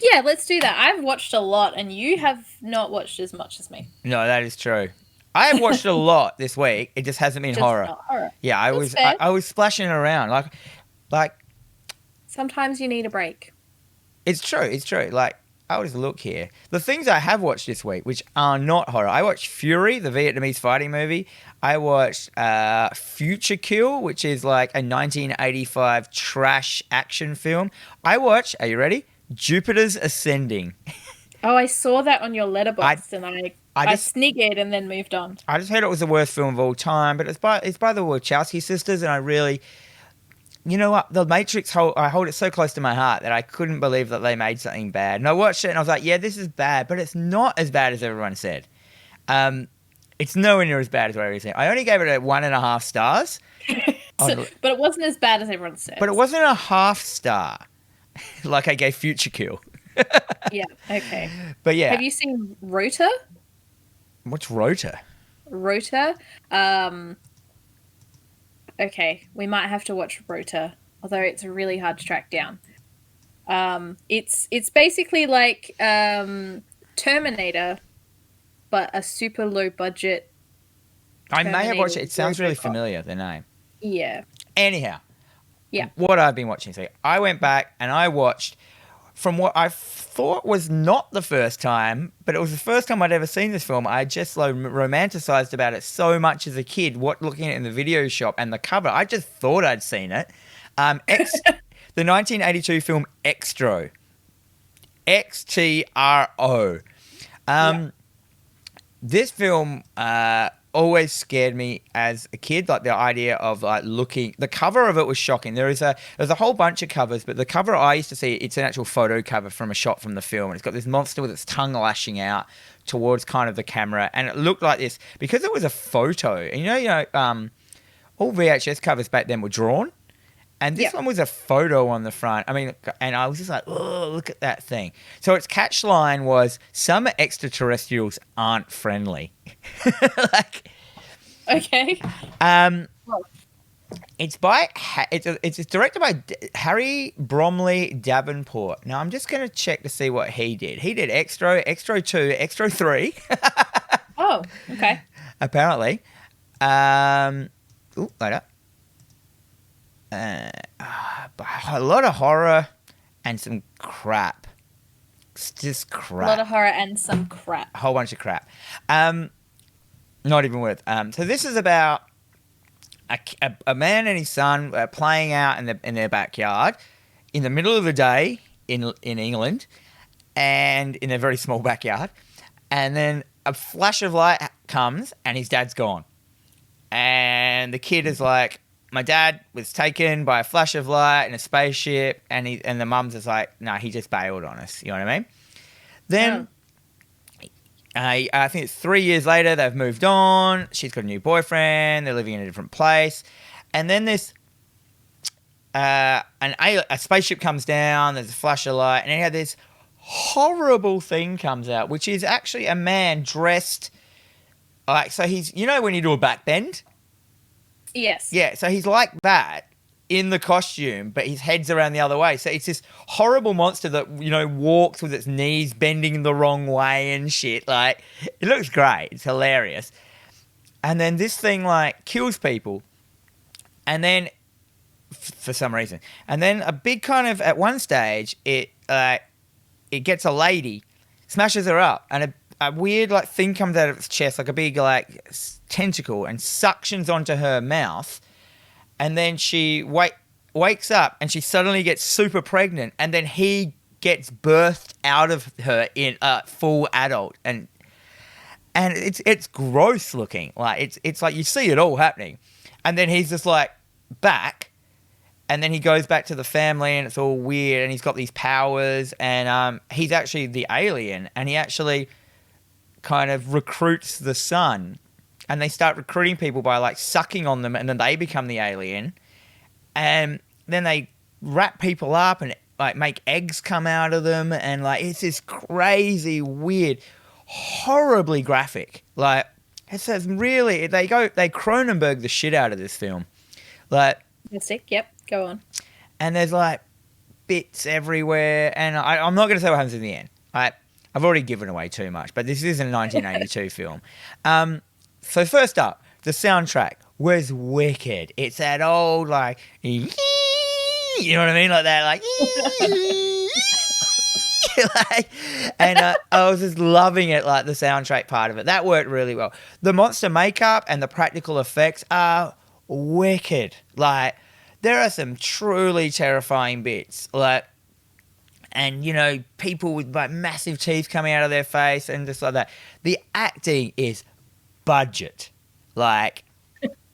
Yeah, let's do that. I've watched a lot, and you have not watched as much as me. No, that is true. I have watched a lot this week. It just hasn't been horror. Not horror. Yeah, I was splashing around like. Sometimes you need a break. It's true. It's true. Like I was look here. The things I have watched this week, which are not horror. I watched Fury, the Vietnamese fighting movie. I watched Future Kill, which is like a 1985 trash action film. I watched. Are you ready? Jupiter's Ascending. Oh, I saw that on your letterbox, and I sniggered and then moved on. I just heard it was the worst film of all time, but it's by the Wachowski sisters, and I really, you know what, The Matrix, I hold it so close to my heart that I couldn't believe that they made something bad. And I watched it, and I was like, yeah, this is bad, but it's not as bad as everyone said. It's nowhere near as bad as what everyone said. I only gave it 1.5 stars. But it wasn't as bad as everyone said. But it wasn't a half star. Like I gave Future Kill. Yeah, okay. But yeah. Have you seen Rota? What's Rota? Rota? Okay, we might have to watch Rota, although it's really hard to track down. It's basically like Terminator, but a super low budget. I may have watched it. It sounds really familiar, the name. Yeah. Anyhow. Yeah. What I've been watching. So I went back and I watched from what I thought was not the first time, but it was the first time I'd ever seen this film. I just romanticized about it so much as a kid, looking at it in the video shop and the cover. I just thought I'd seen it. The 1982 film Xtro. Xtro. This film always scared me as a kid. Like the idea of like looking, the cover of it was shocking. There's a whole bunch of covers, but the cover I used to see, it's an actual photo cover from a shot from the film, and it's got this monster with its tongue lashing out towards kind of the camera, and it looked like this because it was a photo. And all VHS covers back then were drawn. And this one was a photo on the front. I mean, and I was just like, oh, look at that thing. So its catch line was, some extraterrestrials aren't friendly. Okay. It's directed by Harry Bromley Davenport. Now, I'm just going to check to see what he did. He did Xtro, Xtro 2, Xtro 3. Oh, okay. Apparently. Later. A lot of horror and some crap. It's just crap. A lot of horror and some crap. A whole bunch of crap. Not even worth. So this is about a man and his son playing out in their backyard in the middle of the day in England, and in a very small backyard. And then a flash of light comes, and his dad's gone. And the kid is like, my dad was taken by a flash of light in a spaceship, and the mum's just like, no, he just bailed on us. You know what I mean? Then, I think it's 3 years later, they've moved on. She's got a new boyfriend. They're living in a different place. And then this, a spaceship comes down. There's a flash of light, and then this horrible thing comes out, which is actually a man dressed like, so he's, when you do a back bend. Yes. Yeah, so he's like that in the costume, but his head's around the other way. So it's this horrible monster that, walks with its knees bending the wrong way and shit. Like, it looks great. It's hilarious. And then this thing, kills people. And then, for some reason. And then a big kind of, at one stage, it gets a lady, smashes her up, and a weird thing comes out of its chest, like a big tentacle, and suctions onto her mouth, and then she wakes up and she suddenly gets super pregnant, and then he gets birthed out of her in a full adult, and it's gross looking. Like it's like you see it all happening, and then he's just back, And then he goes back to the family and it's all weird and he's got these powers and he's actually the alien and he actually kind of recruits the son and they start recruiting people by like sucking on them and then they become the alien and then they wrap people up and like make eggs come out of them and like it's this crazy, weird, horribly graphic. Like it says really they Cronenberg the shit out of this film. Like Yep, go on. And there's like bits everywhere, and I'm not going to say what happens in the end. I've already given away too much, but this is a 1982 film. So first up, the soundtrack was wicked. It's that old like, you know what I mean, like that, like. Like, and I was just loving it, like the soundtrack part of it. That worked really well. The monster makeup and the practical effects are wicked. Like there are some truly terrifying bits, like, and you know, people with like massive teeth coming out of their face and just like that. The acting is budget, like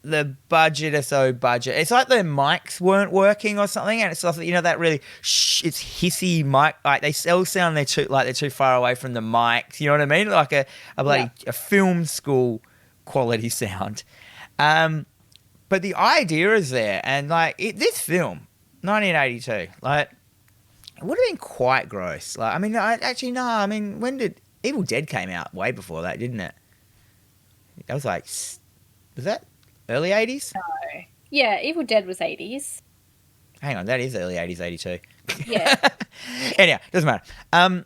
the budget is so budget. It's like their mics weren't working or something, and it's like, you know, that really it's hissy mic, like they all sound they're too far away from the mics. You know what I mean? Like a bloody a film school quality sound. But the idea is there, and like this film, 1982, like it would have been quite gross. Like, I mean, I mean, when did Evil Dead came out? Way before that, didn't it? That was like, was that early 80s? No. Yeah, Evil Dead was 80s. Hang on, that is early 80s, 82. Yeah. Anyhow, doesn't matter.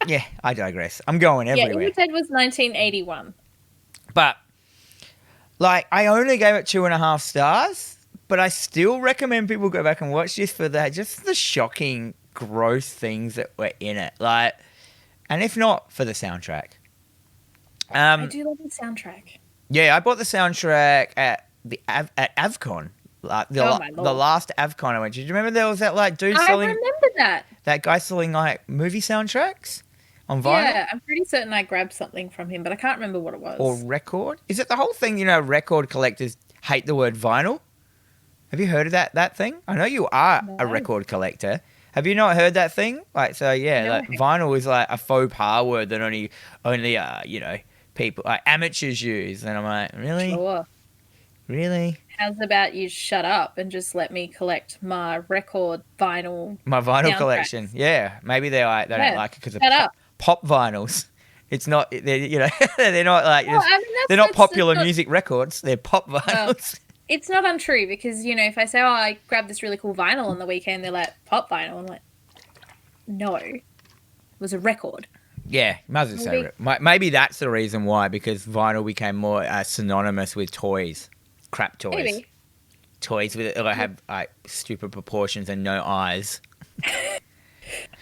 Yeah, I digress. I'm going everywhere. Yeah, Evil Dead was 1981. But like, I only gave it 2.5 stars, but I still recommend people go back and watch this for that, just the shocking, gross things that were in it. Like, and if not, for the soundtrack. I do love the soundtrack. Yeah, I bought the soundtrack at Avcon. Like the last Avcon I went to. Do you remember there was that like dude selling? I remember that. That guy selling like movie soundtracks on vinyl. Yeah, I'm pretty certain I grabbed something from him, but I can't remember what it was. Or record? Is it the whole thing? You know, record collectors hate the word vinyl. Have you heard of that thing? I know you are a record collector. Have you not heard that thing? Like, so yeah, No. like vinyl is like a faux pas word that only you know, people like amateurs use. And I'm like, really? Sure. Really? How's about you shut up and just let me collect my record vinyl? My vinyl soundtracks? collection. Yeah, maybe they don't like it because of pop vinyls. It's not, you know, they're not like, they're not popular music records. They're pop vinyls. Well, it's not untrue because, you know, if I say, oh, I grabbed this really cool vinyl on the weekend, they're like, pop vinyl. I'm like, no, it was a record. Yeah, might as well say it. Maybe that's the reason why, because vinyl became more synonymous with toys. Crap toys. Maybe. Toys with have like stupid proportions and no eyes.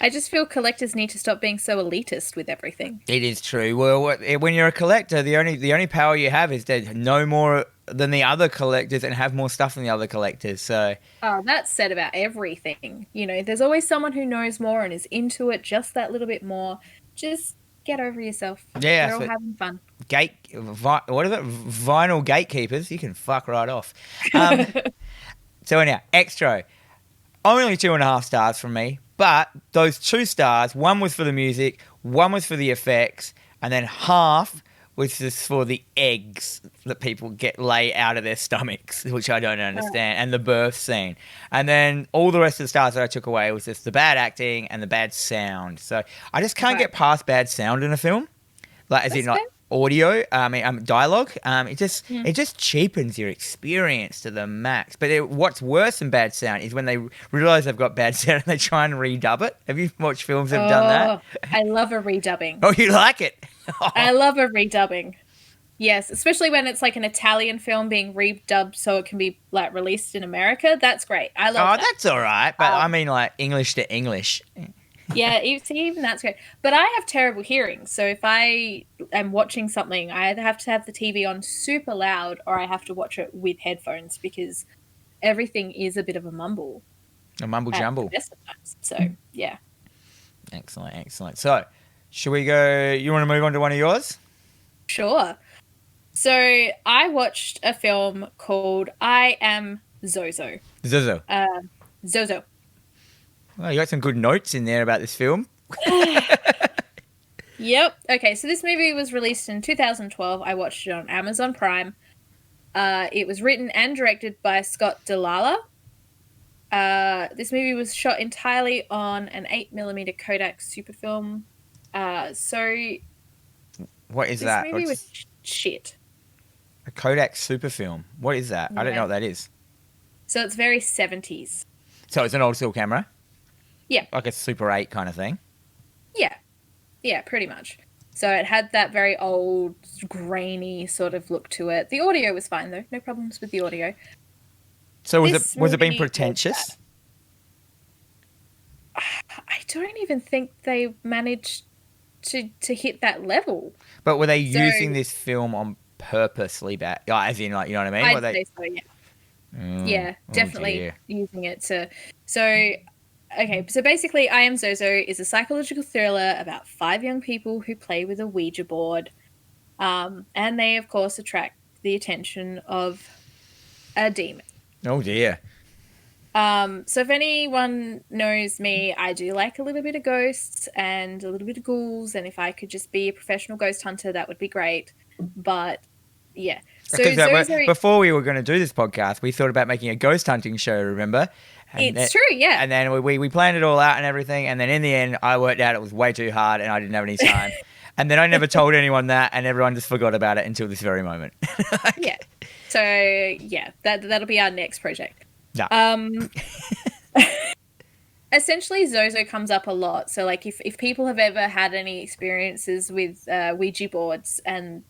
I just feel collectors need to stop being so elitist with everything. It is true. Well, when you're a collector, the only power you have is to know more than the other collectors and have more stuff than the other collectors. So that's said about everything. You know, there's always someone who knows more and is into it just that little bit more. Just get over yourself. Yeah, we're all having fun. What is it? Vinyl gatekeepers. You can fuck right off. So anyhow, Xtro. Only 2.5 stars from me. But those 2 stars, one was for the music, one was for the effects, and then half was just for the eggs that people lay out of their stomachs, which I don't understand, and the birth scene. And then all the rest of the stars that I took away was just the bad acting and the bad sound. So I just can't get past bad sound in a film, like as in like audio, dialogue. It just cheapens your experience to the max. But what's worse than bad sound is when they realize they've got bad sound and they try and redub it. Have you watched films that have done that? I love a redubbing. Oh, you like it? I love a redubbing. Yes, especially when it's like an Italian film being redubbed so it can be like released in America. That's great. I love that. That's all right. But I mean like English to English. Yeah, even that's great. But I have terrible hearing, so if I am watching something, I either have to have the TV on super loud or I have to watch it with headphones because everything is a bit of a mumble. A mumble jumble. So, yeah. Excellent. So, should we go? You want to move on to one of yours? Sure. So, I watched a film called I Am Zozo. Zozo. Zozo. Well, you got some good notes in there about this film. Yep. Okay, so this movie was released in 2012. I watched it on Amazon Prime. It was written and directed by Scott Delala. This movie was shot entirely on an 8mm Kodak Superfilm. So What is this that? movie was shit. A Kodak Superfilm. What is that? I don't know what that is. So it's very 70s. So it's an old school camera? Yeah. Like a Super 8 kind of thing? Yeah. Yeah, pretty much. So it had that very old, grainy sort of look to it. The audio was fine, though. No problems with the audio. So was it being pretentious? I don't even think they managed to hit that level. But were they using this film on purposely bad? As in, like, you know what I mean? I'd say so, yeah. Yeah, definitely using it to... So, okay, so basically I Am Zozo is a psychological thriller about 5 young people who play with a Ouija board. And they, of course, attract the attention of a demon. Oh, dear. So if anyone knows me, I do like a little bit of ghosts and a little bit of ghouls, and if I could just be a professional ghost hunter, that would be great. But yeah. So before we were going to do this podcast, we thought about making a ghost hunting show, remember? It's true, yeah. And then we planned it all out and everything, and then in the end, I worked out it was way too hard and I didn't have any time. And then I never told anyone that, and everyone just forgot about it until this very moment. Yeah. So yeah, that'll be our next project. Yeah. Essentially, Zozo comes up a lot. So, like, if people have ever had any experiences with Ouija boards, and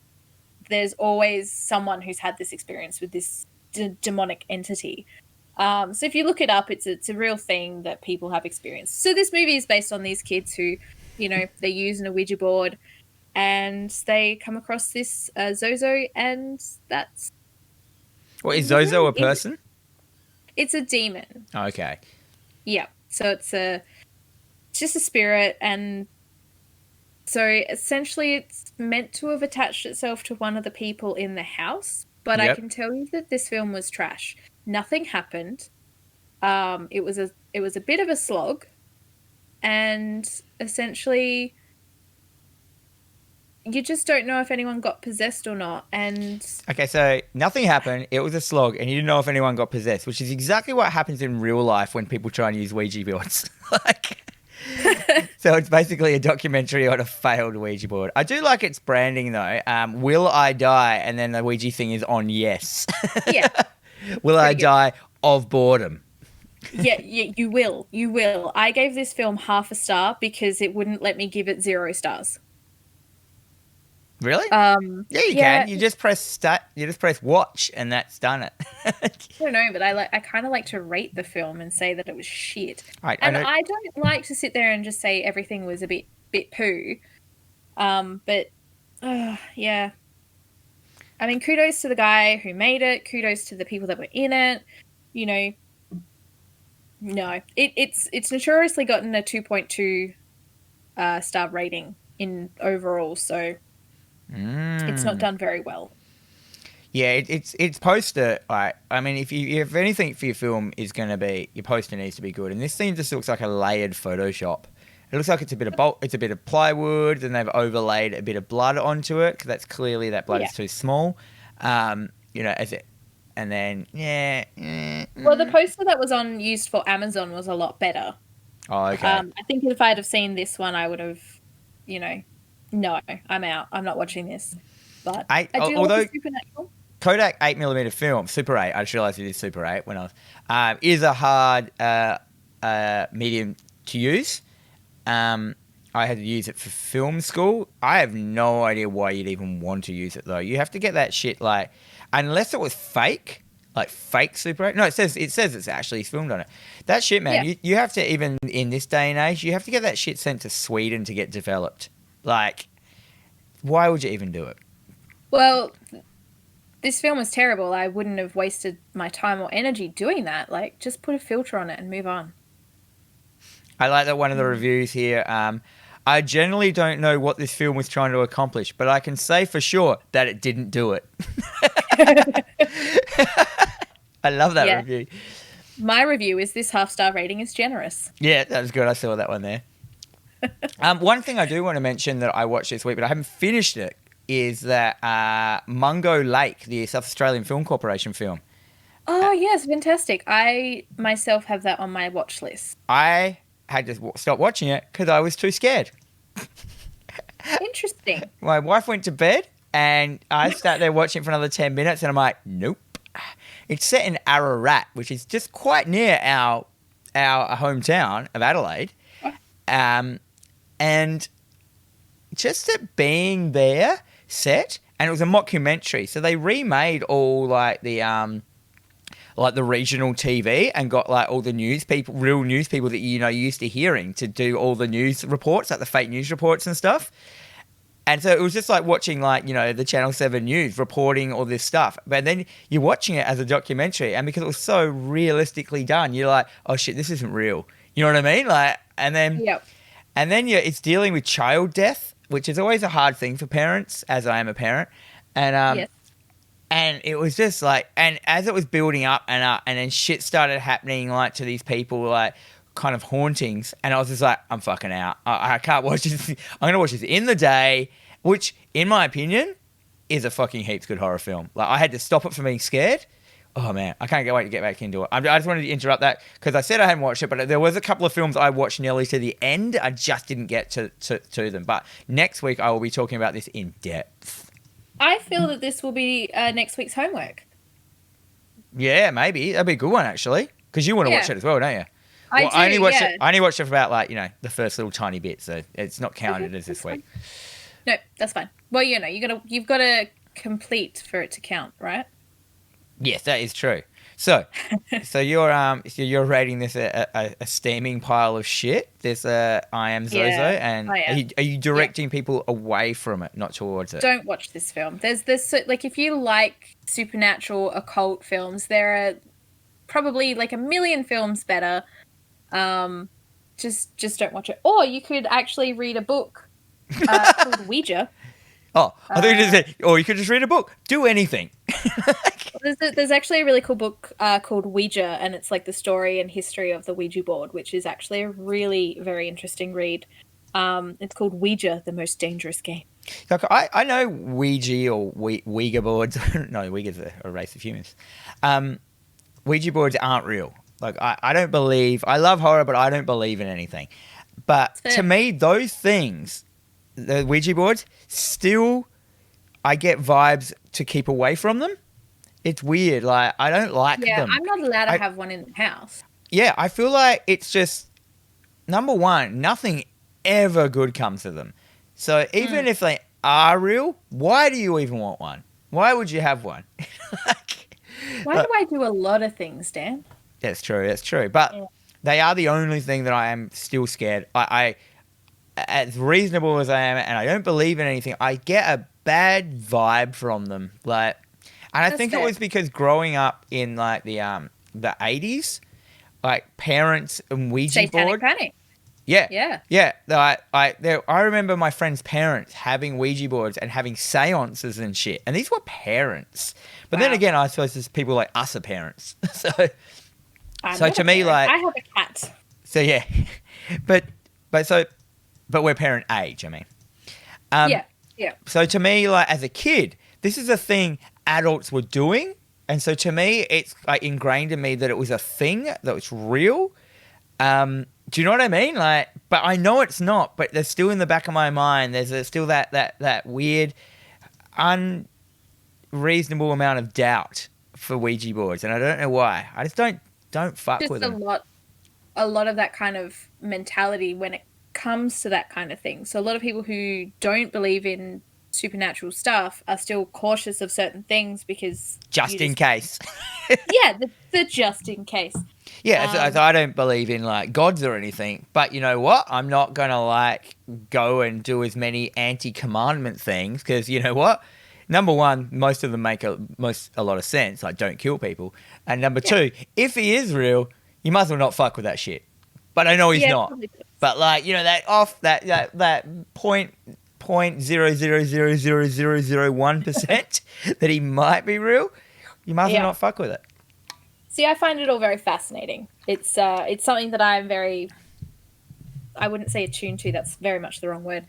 there's always someone who's had this experience with this demonic entity. So if you look it up, it's a real thing that people have experienced. So this movie is based on these kids who, you know, they're using a Ouija board, and they come across this Zozo, and that's... What, is Zozo a person? It's a demon. Oh, okay. Yeah. So it's just a spirit, and so essentially it's meant to have attached itself to one of the people in the house, but I can tell you that this film was trash. Nothing happened. It was a bit of a slog, and essentially you just don't know if anyone got possessed or not. And okay, so nothing happened. It was a slog, and you didn't know if anyone got possessed, which is exactly what happens in real life when people try and use Ouija boards. So it's basically a documentary on a failed Ouija board. I do like its branding though. Will I die? And then the Ouija thing is on yes. Yeah. Will I die of boredom? Yeah, you will. You will. I gave this film half a star because it wouldn't let me give it 0 stars. Really? Yeah, you can. You just press start. You just press watch, and that's done it. I don't know, but I kind of like to rate the film and say that it was shit. I don't like to sit there and just say everything was a bit poo. But yeah. I mean, kudos to the guy who made it. Kudos to the people that were in it. You know, no, it's notoriously gotten a 2.2 star rating in overall. So. It's not done very well. Yeah, it's poster. Like, I mean, if anything for your film is going to be, your poster needs to be good. And this thing just looks like a layered Photoshop. It looks like it's a bit of plywood, and they've overlaid a bit of blood onto it because that's clearly that blood is too small. You know, and then Well, the poster that was used for Amazon was a lot better. Oh, okay. I think if I'd have seen this one, I would have, you know. No, I'm out. I'm not watching this. But I do like Supernatural. Kodak 8mm film, Super 8. I just realised it is Super 8 when I was. Is a hard medium to use. I had to use it for film school. I have no idea why you'd even want to use it though. You have to get that shit like, unless it was fake. Like fake Super 8. No, it says it's actually filmed on it. That shit, man. Yeah. You have to, even in this day and age, you have to get that shit sent to Sweden to get developed. Like, why would you even do it? Well, this film was terrible. I wouldn't have wasted my time or energy doing that. Like, just put a filter on it and move on. I like that one of the reviews here. I generally don't know what this film was trying to accomplish, but I can say for sure that it didn't do it. I love that Yeah. review. My review is this half-star rating is generous. Yeah, that was good. I saw that one there. One thing I do want to mention that I watched this week, but I haven't finished it, is that Mungo Lake, the South Australian Film Corporation film. Oh, yes, fantastic. I myself have that on my watch list. I had to stop watching it because I was too scared. Interesting. My wife went to bed and I sat there watching it for another 10 minutes and I'm like, nope. It's set in Ararat, which is just quite near our hometown of Adelaide. And just it being there set, and it was a mockumentary. So they remade all like the regional TV and got like all the real news people that you're used to hearing to do all the news reports, like the fake news reports and stuff. And so it was just like watching the Channel 7 News reporting all this stuff. But then you're watching it as a documentary, and because it was so realistically done, you're like, oh shit, this isn't real. You know what I mean? Like, and then it's dealing with child death, which is always a hard thing for parents, as I am a parent. And and it was just like, and as it was building up and up, and then shit started happening like to these people, like kind of hauntings, and I was just like, I'm fucking out. I can't watch this. I'm gonna watch this in the day, which, in my opinion, is a fucking heaps good horror film. Like, I had to stop it from being scared. Oh man, I can't wait to get back into it. I just wanted to interrupt that because I said I hadn't watched it, but there was a couple of films I watched nearly to the end. I just didn't get to them. But next week I will be talking about this in depth. I feel that this will be next week's homework. Yeah, maybe that'd be a good one actually, because you want to watch it as well, don't you? I only watched it. I only watched it for about the first little tiny bit, so it's not counted as this week. No, that's fine. Well, you've got to complete for it to count, right? Yes, that is true. So you're rating this a steaming pile of shit. This I am Zozo, and are you directing people away from it, not towards it? Don't watch this film. There's if you like supernatural occult films, there are probably like a million films better. Just don't watch it. Or you could actually read a book called Ouija. Oh, I thought you just said, or you could just read a book. Do anything. There's actually a really cool book called Ouija, and it's like the story and history of the Ouija board, which is actually a really very interesting read. It's called Ouija, the Most Dangerous Game. Like, I know Ouija or Ouija boards. No, Ouija's a race of humans. Ouija boards aren't real. Like, I don't believe... I love horror, but I don't believe in anything. But to me, those things, the Ouija boards, still... I get vibes to keep away from them. It's weird. Like, I don't like them. Yeah, I'm not allowed to have one in the house. Yeah, I feel like it's just... Number one, nothing ever good comes to them. So even if they are real, why do you even want one? Why would you have one? Why do I do a lot of things, Dan? That's true. But they are the only thing that I am still scared. I as reasonable as I am, and I don't believe in anything, I get a bad vibe from them. Like, and I think it was because growing up in like the 80s, like parents and Ouija Satanic board. Panic. Yeah. I remember my friends' parents having Ouija boards and having seances and shit. And these were parents. But then again, I suppose there's people like us are parents. So to me, like... I have a cat. So, yeah. But we're parent age, I mean. Yeah. So to me, like, as a kid, this is a thing adults were doing. And so to me, it's like ingrained in me that it was a thing, that was real. Do you know what I mean? Like, but I know it's not, but there's still in the back of my mind, there's still that weird, unreasonable amount of doubt for Ouija boards. And I don't know why. I just don't fuck with them. A lot of that kind of mentality when it comes to that kind of thing. So a lot of people who don't believe in supernatural stuff are still cautious of certain things because... Just in case. Yeah, the just in case. Yeah, so I don't believe in, like, gods or anything. But you know what? I'm not going to, like, go and do as many anti-commandment things because, you know what? Number one, most of them make a lot of sense, like don't kill people. And number two, if he is real, you might as well not fuck with that shit. But I know he's not. But like, you know, that point 0.000001% that he might be real, you might as well not fuck with it. See, I find it all very fascinating. It's something that I'm very, I wouldn't say attuned to. That's very much the wrong word.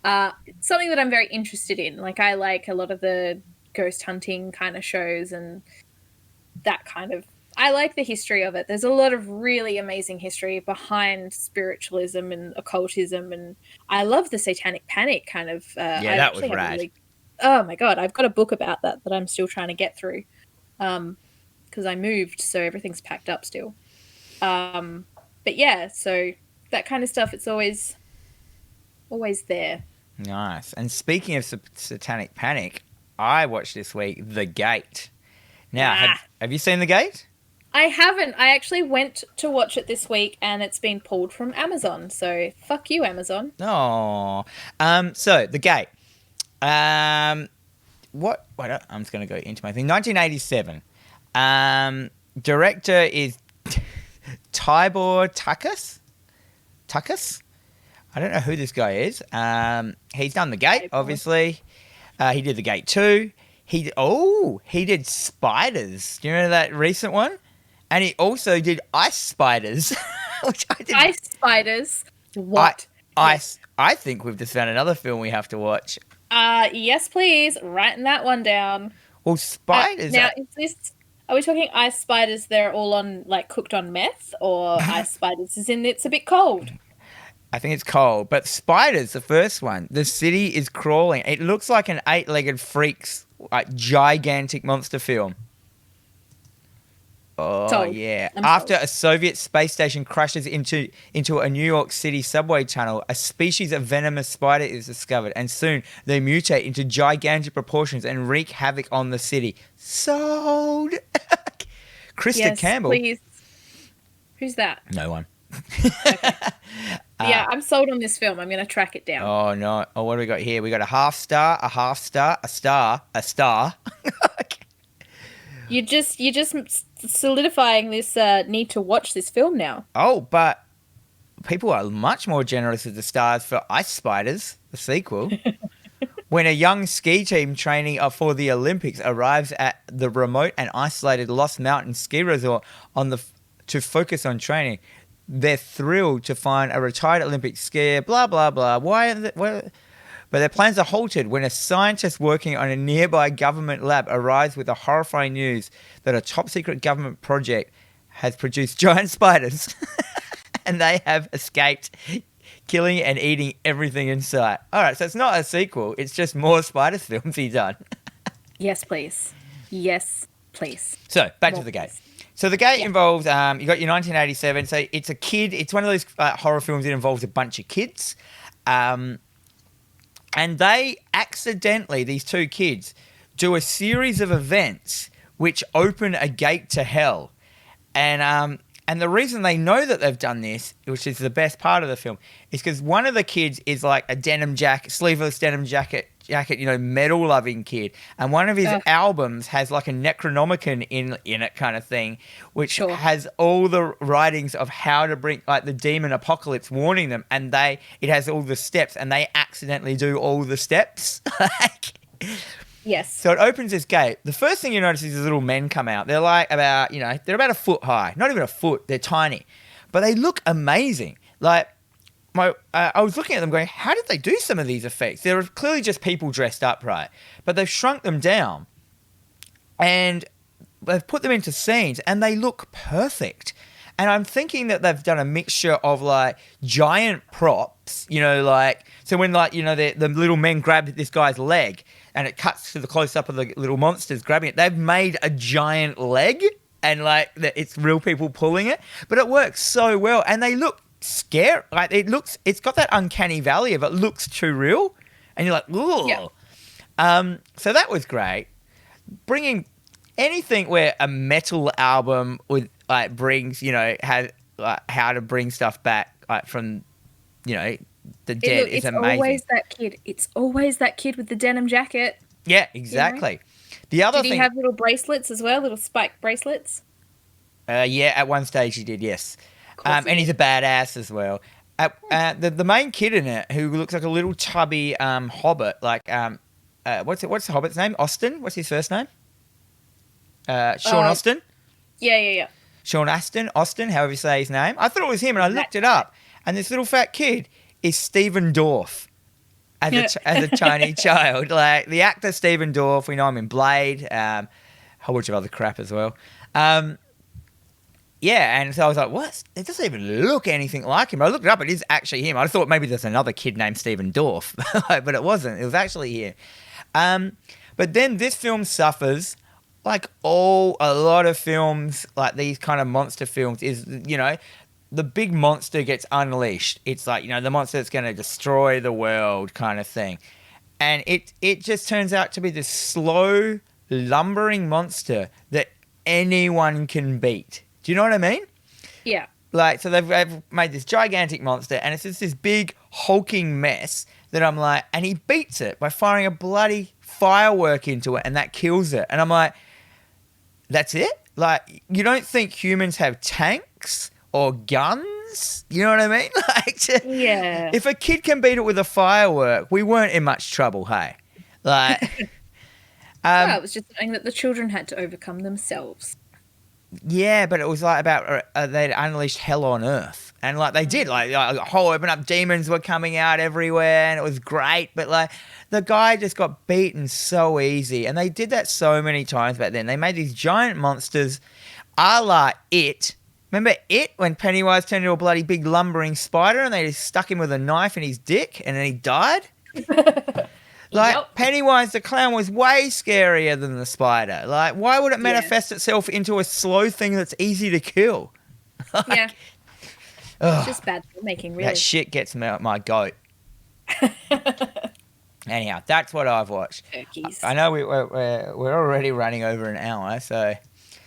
It's something that I'm very interested in. Like, I like a lot of the ghost hunting kind of shows and that kind of. I like the history of it. There's a lot of really amazing history behind spiritualism and occultism, and I love the Satanic Panic kind of. Yeah, that was rad. Oh my god, I've got a book about that I'm still trying to get through. Because I moved, so everything's packed up still. But yeah, so that kind of stuff, it's always there. Nice. And speaking of Satanic Panic, I watched this week The Gate. Now, have you seen The Gate? I haven't. I actually went to watch it this week, and it's been pulled from Amazon. So fuck you, Amazon. Oh, so The Gate. What? Wait, I'm just going to go into my thing. 1987. Director is Tibor Takas. I don't know who this guy is. He's done The Gate, obviously. He did The Gate 2. He did Spiders. Do you remember that recent one? And he also did Ice Spiders. Which I did. Ice Spiders? What? I think we've just found another film we have to watch. Yes, please. Writing that one down. Well, Spiders... now, are we talking Ice Spiders, they're all on, like, cooked on meth? Or Ice Spiders is in it's a bit cold? I think it's cold. But Spiders, the first one, the city is crawling. It looks like an 8-legged freak's like gigantic monster film. Oh, sold. Yeah. I'm After sold. a Soviet space station crashes into a New York City subway tunnel, a species of venomous spider is discovered, and soon they mutate into gigantic proportions and wreak havoc on the city. Sold! Krista Campbell. Please. Who's that? No one. Okay. Yeah, I'm sold on this film. I'm going to track it down. Oh, no. Oh, what do we got here? We got a half star, a half star, a star, a star. You're just solidifying this need to watch this film now. Oh, but people are much more generous with the stars for Ice Spiders, the sequel. When a young ski team training for the Olympics arrives at the remote and isolated Lost Mountain ski resort to focus on training, they're thrilled to find a retired Olympic skier, blah, blah, blah. But their plans are halted when a scientist working on a nearby government lab arrives with the horrifying news that a top-secret government project has produced giant spiders and they have escaped, killing and eating everything in sight. All right, so it's not a sequel. It's just more Spiders films he's done. Yes, please. Yes, please. So, back to The Gate. So The Gate involves, you got your 1987, so it's a kid, it's one of those horror films that involves a bunch of kids. And they accidentally, these two kids, do a series of events which open a gate to hell. And the reason they know that they've done this, which is the best part of the film, is because one of the kids is like a sleeveless denim jacket, metal-loving kid. And one of his albums has like a Necronomicon in it kind of thing, which has all the writings of how to bring, like, the demon apocalypse, warning them. And it has all the steps, and they accidentally do all the steps. Yes. So it opens this gate. The first thing you notice is these little men come out. They're like they're about a foot high. Not even a foot. They're tiny. But they look amazing. Like, I was looking at them going, how did they do some of these effects? They're clearly just people dressed up, right? But they've shrunk them down and they've put them into scenes and they look perfect. And I'm thinking that they've done a mixture of like giant props, so when the little men grab this guy's leg and it cuts to the close up of the little monsters grabbing it, they've made a giant leg and it's real people pulling it, but it works so well and they look scary. Like it's got that uncanny valley of it looks too real, and you're like, ooh. Yeah. So that was great. Bringing anything where a metal album with brings has how to bring stuff back from the dead is amazing. It's always that kid with the denim jacket. Yeah, exactly. The other thing, did he have little bracelets as well, little spike bracelets? Yeah, at one stage he did, yes. And he's a badass as well. The main kid in it, who looks like a little tubby hobbit, what's the hobbit's name? Austin? What's his first name? Sean Austin? Yeah. Sean Austin, however you say his name. I thought it was him, and I looked it up, and this little fat kid is Stephen Dorff as a tiny child. Like the actor Stephen Dorff, we know him in Blade, a whole bunch of other crap as well. Yeah, and so I was like, what? It doesn't even look anything like him. I looked it up, it is actually him. I thought maybe there's another kid named Stephen Dorff, but it wasn't. It was actually him. But then this film suffers, like a lot of films, like these kind of monster films, is, you know, the big monster gets unleashed. It's like, you know, the monster that's going to destroy the world kind of thing. And it just turns out to be this slow, lumbering monster that anyone can beat. Do you know what I mean? Yeah. Like, so they've made this gigantic monster, and it's just this big hulking mess that I'm like, and he beats it by firing a bloody firework into it, and that kills it. And I'm like, that's it? Like, you don't think humans have tanks or guns? You know what I mean? Like, Yeah. If a kid can beat it with a firework, we weren't in much trouble, hey? Like, Well, it was just something that the children had to overcome themselves. yeah, but it was like about they'd unleashed hell on earth, and like they did, like a whole open up demons were coming out everywhere, and it was great. But like the guy just got beaten so easy, and they did that so many times back then. They made these giant monsters, a la It. Remember It, when Pennywise turned into a bloody big lumbering spider, and they just stuck him with a knife in his dick, and then he died. Like, Yep. Pennywise the clown was way scarier than the spider. Like, why would it manifest itself into a slow thing that's easy to kill? Yeah. Ugh, It's just bad filmmaking, really. that shit gets me my goat. Anyhow, that's what I've watched. Turkeys. I know we're already running over an hour, so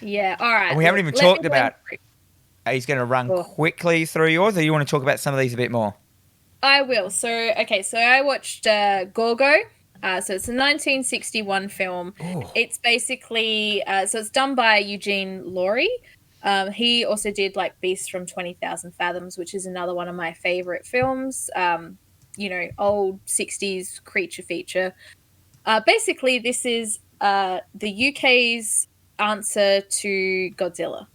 Yeah, all right. and we haven't even Let me talked go about. through. He's going to run Cool. quickly through yours, or you want to talk about some of these a bit more? I will. So I watched Gorgo. So it's a 1961 film. Ooh. It's basically so it's done by Eugene Laurie. He also did like Beast from 20,000 Fathoms, which is another one of my favorite films. You know, old 60s creature feature. Basically, this is the UK's answer to Godzilla.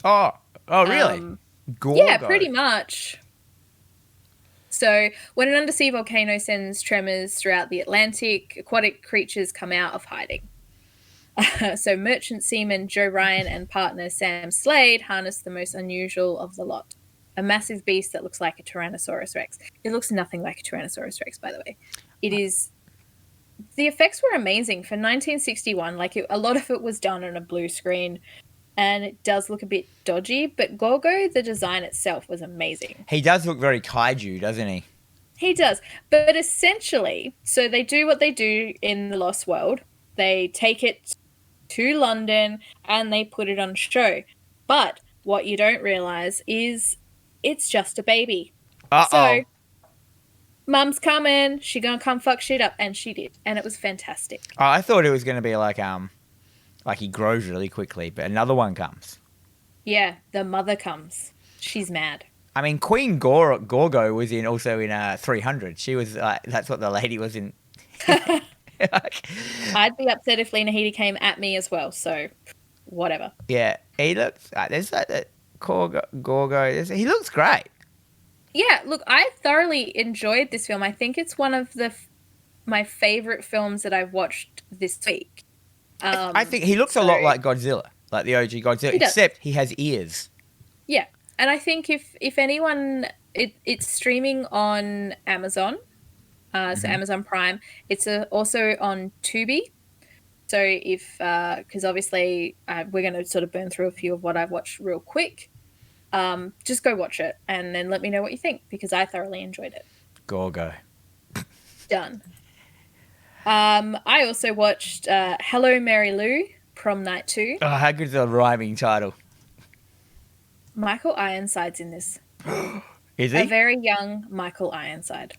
Oh, really? Gorgo. Yeah, pretty much. So, when an undersea volcano sends tremors throughout the Atlantic, aquatic creatures come out of hiding. So, merchant seaman Joe Ryan and partner Sam Slade harness the most unusual of the lot. A massive beast that looks like a Tyrannosaurus Rex. It looks nothing like a Tyrannosaurus Rex, by the way. It is... The effects were amazing for 1961. Like, a lot of it was done on a blue screen, and it does look a bit dodgy, but Gorgo, the design itself, was amazing. He does look very kaiju, doesn't he? He does. But essentially, so they do what they do in The Lost World. They take it to London and they put it on show. But what you don't realise is it's just a baby. Uh-oh. So, Mum's coming. She gonna come fuck shit up. And she did. And it was fantastic. Oh, I thought it was going to be like he grows really quickly, but another one comes. Yeah, the mother comes. She's mad. I mean, Queen Gorgo was also in 300. She was that's what the lady was in. I'd be upset if Lena Headey came at me as well, so whatever. Yeah, he looks. There's that Gorgo. He looks great. Yeah, look, I thoroughly enjoyed this film. I think it's one of my favorite films that I've watched this week. I think he looks a lot like Godzilla, like the OG Godzilla, except he has ears. Yeah, and I think if anyone, it's streaming on Amazon, so Amazon Prime. It's also on Tubi. So because obviously we're going to sort of burn through a few of what I've watched real quick. Just go watch it and then let me know what you think, because I thoroughly enjoyed it. Gorgo. Done. I also watched Hello Mary Lou, Prom Night 2. Oh, how good's the rhyming title? Michael Ironside's in this. Is he? A very young Michael Ironside.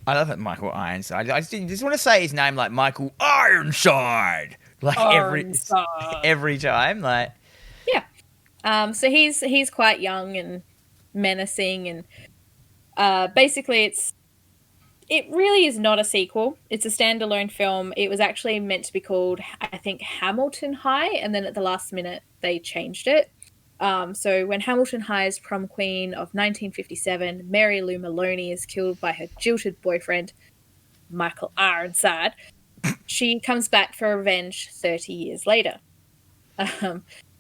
I love it, Michael Ironside. I just want to say his name like Michael Ironside, like every time, like. Yeah. So he's quite young and menacing, and basically It really is not a sequel. It's a standalone film. It was actually meant to be called, I think, Hamilton High, and then at the last minute they changed it. So when Hamilton High's prom queen of 1957, Mary Lou Maloney, is killed by her jilted boyfriend, Michael Ironside, she comes back for revenge 30 years later.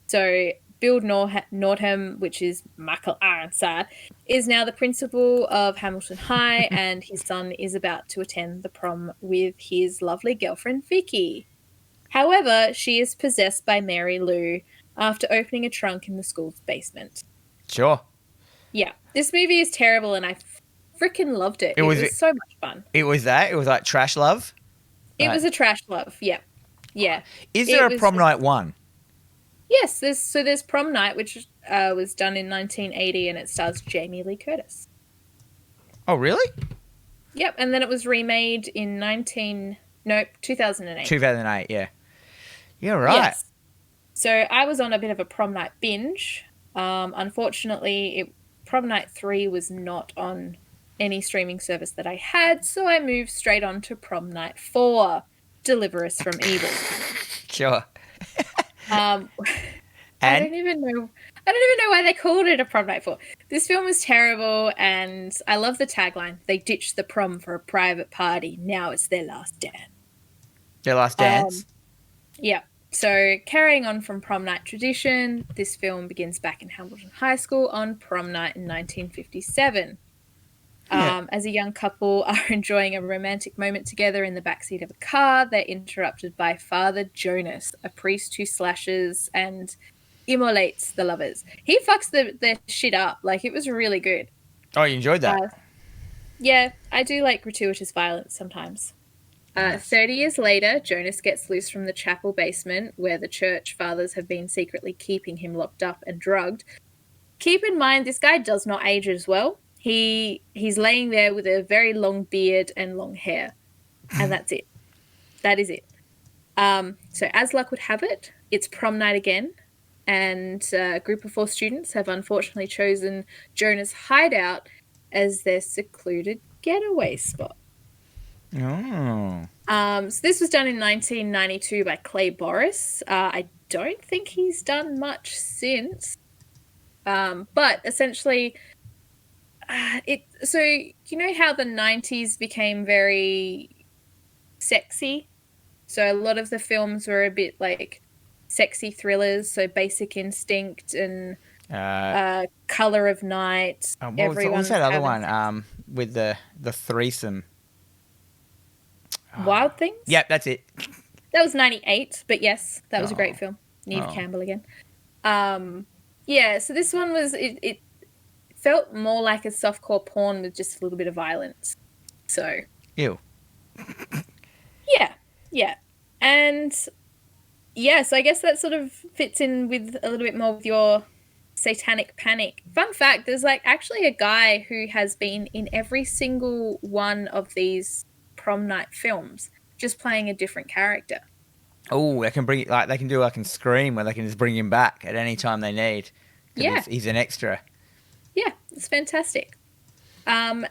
So Bill Nordham, which is Michael Ironside, is now the principal of Hamilton High, and his son is about to attend the prom with his lovely girlfriend, Vicky. However, she is possessed by Mary Lou after opening a trunk in the school's basement. Sure. Yeah, this movie is terrible, and I freaking loved it. It was so much fun. It was that? It was like trash love? It was a trash love, yeah. Yeah. Is there a prom night one? Yes, there's Prom Night, which was done in 1980, and it stars Jamie Lee Curtis. Oh, really? Yep, and then it was remade in 2008. 2008, yeah. You're right. Yes. So I was on a bit of a Prom Night binge. Unfortunately, Prom Night 3 was not on any streaming service that I had, so I moved straight on to Prom Night 4, Deliver Us from Evil. Sure. I don't even know why they called it a Prom Night 4. This film was terrible, and I love the tagline. They ditched the prom for a private party. Now it's their last dance. Their last dance? Yeah. So carrying on from Prom Night tradition, this film begins back in Hamilton High School on Prom Night in 1957. As a young couple are enjoying a romantic moment together in the backseat of a car, they're interrupted by Father Jonas, a priest who slashes and immolates the lovers. He fucks their shit up. Like, it was really good. Oh, you enjoyed that? Yeah, I do like gratuitous violence sometimes. 30 years later, Jonas gets loose from the chapel basement where the church fathers have been secretly keeping him locked up and drugged. Keep in mind, this guy does not age as well. He's laying there with a very long beard and long hair, and that's it. That is it. So as luck would have it, it's prom night again, and a group of 4 students have unfortunately chosen Jonah's hideout as their secluded getaway spot. Oh. So this was done in 1992 by Clay Boris. I don't think he's done much since. But essentially, so you know how the 90s became very sexy? So a lot of the films were a bit like sexy thrillers, so Basic Instinct and Color of Night. What was that other one with the threesome? Wild Things? Yep, that's it. That was 98, but yes, that was a great film. Neve Campbell again. Yeah, so this one was, it felt more like a softcore porn with just a little bit of violence. So. Ew. Yeah. And yeah, so I guess that sort of fits in with a little bit more with your satanic panic. Fun fact, there's like actually a guy who has been in every single one of these prom night films, just playing a different character. Oh, they can bring like they can do like in Scream where they can just bring him back at any time they need. Yeah, he's an extra. Yeah, it's fantastic. Then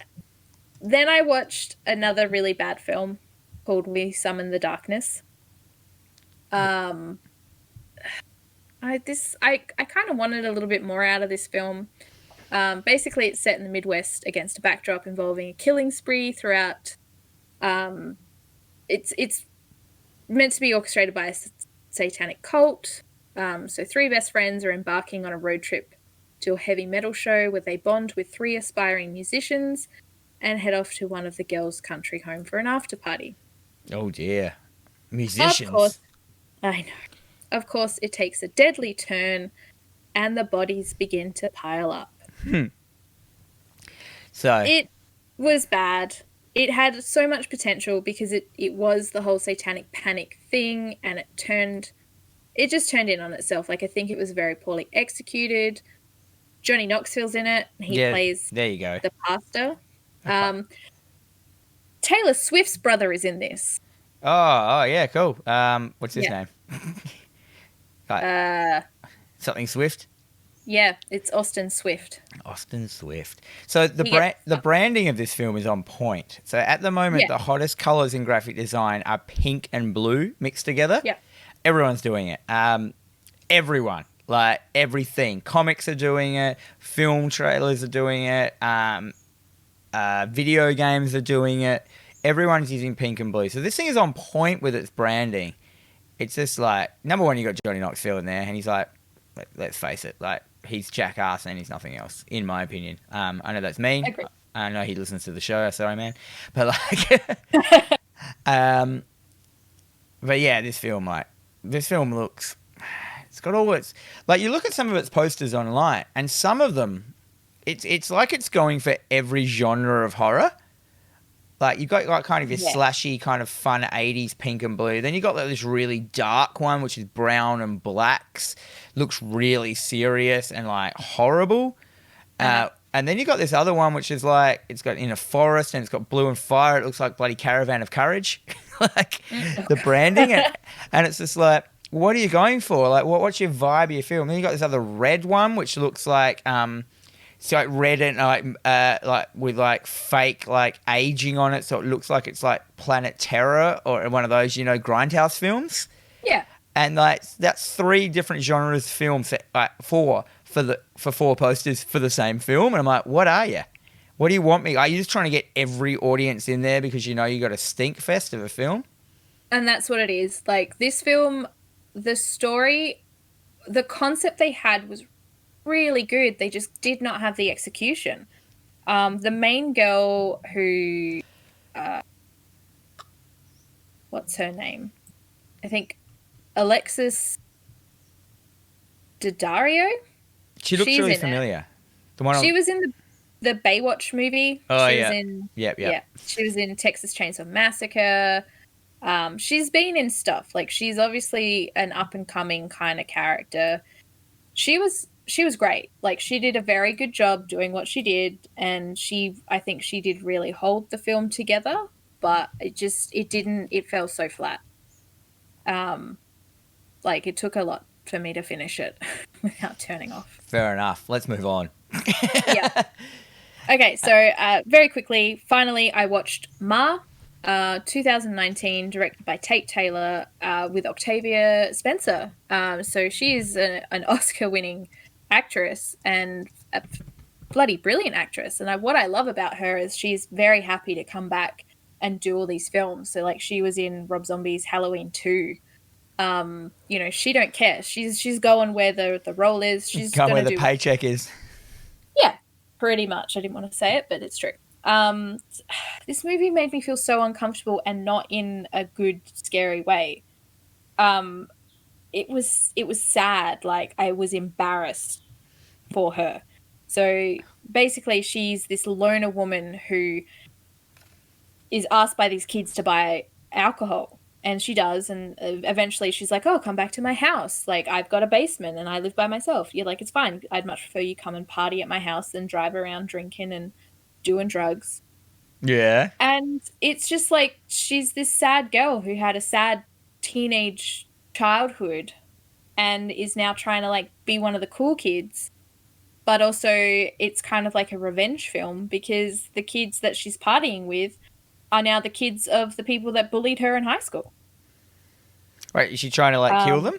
I watched another really bad film called We Summon the Darkness. I kind of wanted a little bit more out of this film. Basically, it's set in the Midwest against a backdrop involving a killing spree throughout. It's meant to be orchestrated by a satanic cult. So 3 best friends are embarking on a road trip to a heavy metal show where they bond with 3 aspiring musicians and head off to one of the girls' country home for an after party. Oh dear. Musicians. Of course, I know. Of course, it takes a deadly turn and the bodies begin to pile up. So it was bad. It had so much potential because it was the whole satanic panic thing, and it just turned in on itself. Like, I think it was very poorly executed. Johnny Knoxville's in it. He plays there you go. The pastor. Taylor Swift's brother is in this. Oh yeah, cool. What's his name? Something Swift? Yeah, it's Austin Swift. Austin Swift. So He gets the branding of this film is on point. So at the moment, yeah, the hottest colors in graphic design are pink and blue mixed together. yeah. Everyone's doing it. Everyone, like everything. Comics are doing it. Film trailers are doing it. Video games are doing it. Everyone's using pink and blue. So this thing is on point with its branding. It's just like, number one, you got Johnny Knoxville in there, and he's like, let's face it, like he's jackass and he's nothing else, in my opinion. I know that's mean. Agree. I know he listens to the show. Sorry, man, but like, um, but yeah, this film looks. It's got all its like. You look at some of its posters online, and some of them, it's like it's going for every genre of horror. Like, you got like kind of your Yeah. slashy kind of fun 80s pink and blue. Then you got like this really dark one, which is brown and blacks. Looks really serious and like horrible. And then you got this other one, which is like, it's got in a forest and it's got blue and fire. It looks like bloody Caravan of Courage. Like the branding. And it's just like, what are you going for? Like, what's your vibe of your film? Then you got this other red one, which looks like, so like red and like with like fake like aging on it, so it looks like it's like Planet Terror or one of those, you know, grindhouse films. Yeah. And like that's three different genres of films, like for 4 posters for the same film. And I'm like, what are you? What do you want me? Are you just trying to get every audience in there because you know you got a stink fest of a film? And that's what it is. Like, this film, the story, the concept they had was really good. They just did not have the execution. The main girl who, what's her name? I think Alexis Daddario. She looks She's really in it. familiar. The one She was in the Baywatch movie. Oh, She yeah. was in, Yep. yeah. She was in Texas Chainsaw Massacre. She's been in stuff. Like, she's obviously an up and coming kind of character. She was great. Like, she did a very good job doing what she did, and I think she did really hold the film together, but it fell so flat. Like, it took a lot for me to finish it without turning off. Fair enough. Let's move on. Yeah. Okay, so very quickly, finally, I watched Ma, 2019, directed by Tate Taylor, with Octavia Spencer. So she is an Oscar-winning actress and a bloody brilliant actress. And what I love about her is she's very happy to come back and do all these films. So, like, she was in Rob Zombie's Halloween 2. You know, she don't care. She's going where the role is. She's Come where gonna the paycheck is. Yeah, pretty much. I didn't want to say it, but it's true. This movie made me feel so uncomfortable, and not in a good, scary way. It was sad. Like, I was embarrassed for her. So basically, she's this loner woman who is asked by these kids to buy alcohol. And she does, and eventually she's like, oh, come back to my house. Like, I've got a basement and I live by myself. You're like, it's fine. I'd much prefer you come and party at my house than drive around drinking and doing drugs. Yeah. And it's just like, she's this sad girl who had a sad teenage childhood and is now trying to, like, be one of the cool kids. But also, it's kind of like a revenge film because the kids that she's partying with are now the kids of the people that bullied her in high school. Right, is she trying to like kill them?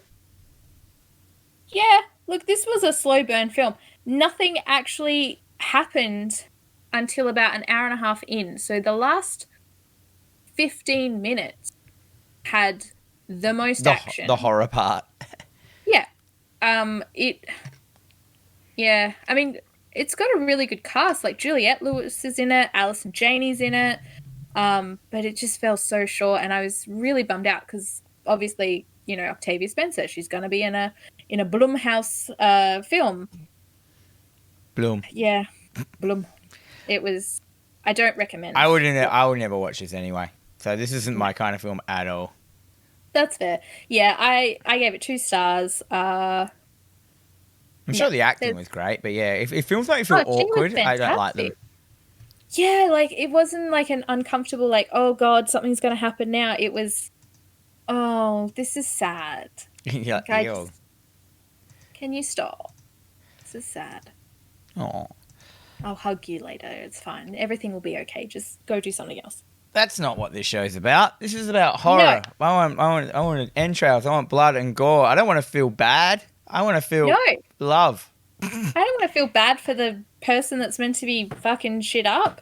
Yeah, look, this was a slow burn film. Nothing actually happened until about an hour and a half in. So the last 15 minutes had the most action. The horror part. Yeah. Yeah, I mean, it's got a really good cast. Like, Juliette Lewis is in it, Alison Janey's in it. But it just fell so short, and I was really bummed out because obviously, you know, Octavia Spencer, she's going to be in a Blumhouse film. Bloom. Yeah, Blum. It was. I don't recommend. I would never watch this anyway. So this isn't my kind of film at all. That's fair. Yeah, I gave it 2 stars. I'm sure the acting was great, but yeah, if films make you feel awkward, I don't like them. Yeah, like, it wasn't like an uncomfortable, like, oh god, something's going to happen now. It was, oh, this is sad. Yeah, Like, can you stop? This is sad. Oh, I'll hug you later. It's fine. Everything will be okay. Just go do something else. that's not what this show's about. This is about No. horror. I want entrails. I want blood and gore. I don't want to feel bad. I want to feel No. love. I don't want to feel bad for the person that's meant to be fucking shit up.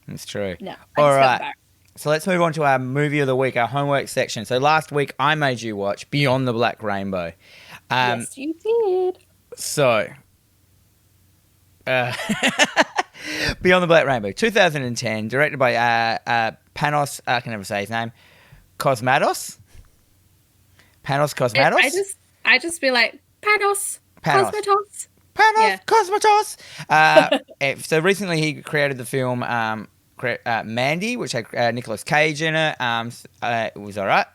It's true. No. All felt right. embarrassed. So let's move on to our movie of the week, our homework section. So last week I made you watch Beyond the Black Rainbow. Yes, you did. So, Beyond the Black Rainbow, 2010, directed by Panos. I can never say his name. Cosmatos. Panos Cosmatos. I just be like Panos. Cosmatos. Panos Yeah. Cosmatos. So recently he created the film Mandy, which had Nicolas Cage in it. It was all right.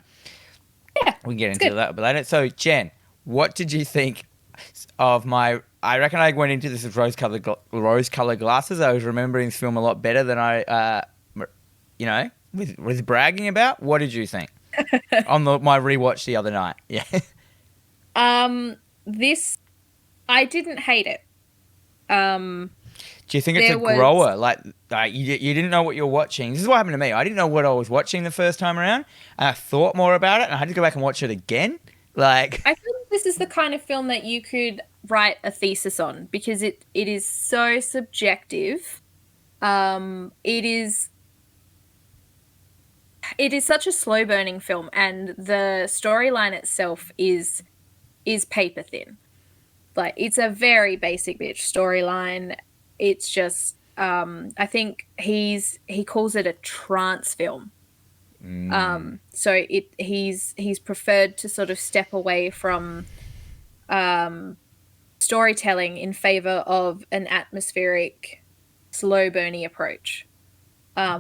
Yeah, We can get it's into good. that a bit later. So, Jen, what did you think of my... I reckon I went into this with rose-colored glasses. I was remembering this film a lot better than I, was bragging about. What did you think on my rewatch the other night? Yeah. This, I didn't hate it. Do you think it's a grower? Like you didn't know what you're watching. This is what happened to me. I didn't know what I was watching the first time around, and I thought more about it, and I had to go back and watch it again. Like, I feel like this is the kind of film that you could write a thesis on because it is so subjective. It is such a slow burning film, and the storyline itself is paper thin. Like, it's a very basic bitch storyline. It's just I think he calls it a trance film. So he's preferred to sort of step away from storytelling in favor of an atmospheric, slow burny approach.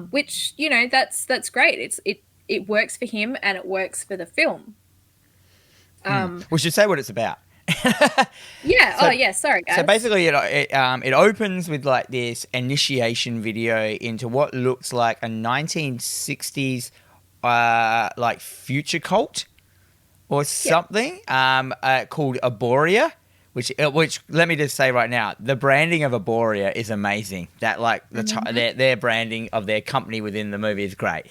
Which, that's great. It works for him and it works for the film. we should say what it's about. Yeah. Sorry, guys. So basically, it opens with like this initiation video into what looks like a 1960s like future cult or something called Arborea. Which let me just say right now, the branding of Arborea is amazing. That like their branding of their company within the movie is great.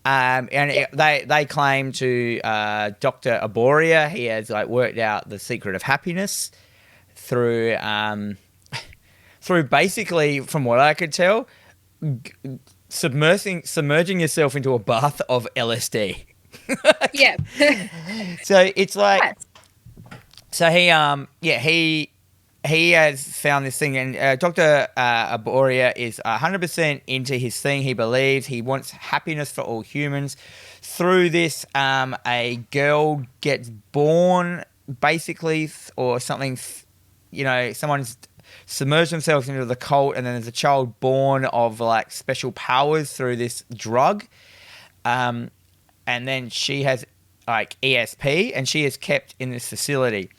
They claim to Dr. Arborea. He has like worked out the secret of happiness through basically, from what I could tell, submerging yourself into a bath of LSD. Yeah. So it's like. Right. So he has found this thing, and Dr. Arborea is 100% into his thing. He believes he wants happiness for all humans. Through this, a girl gets born, basically, or something, someone's submerged themselves into the cult, and then there's a child born of, like, special powers through this drug. And then she has, like, ESP, and she is kept in this facility.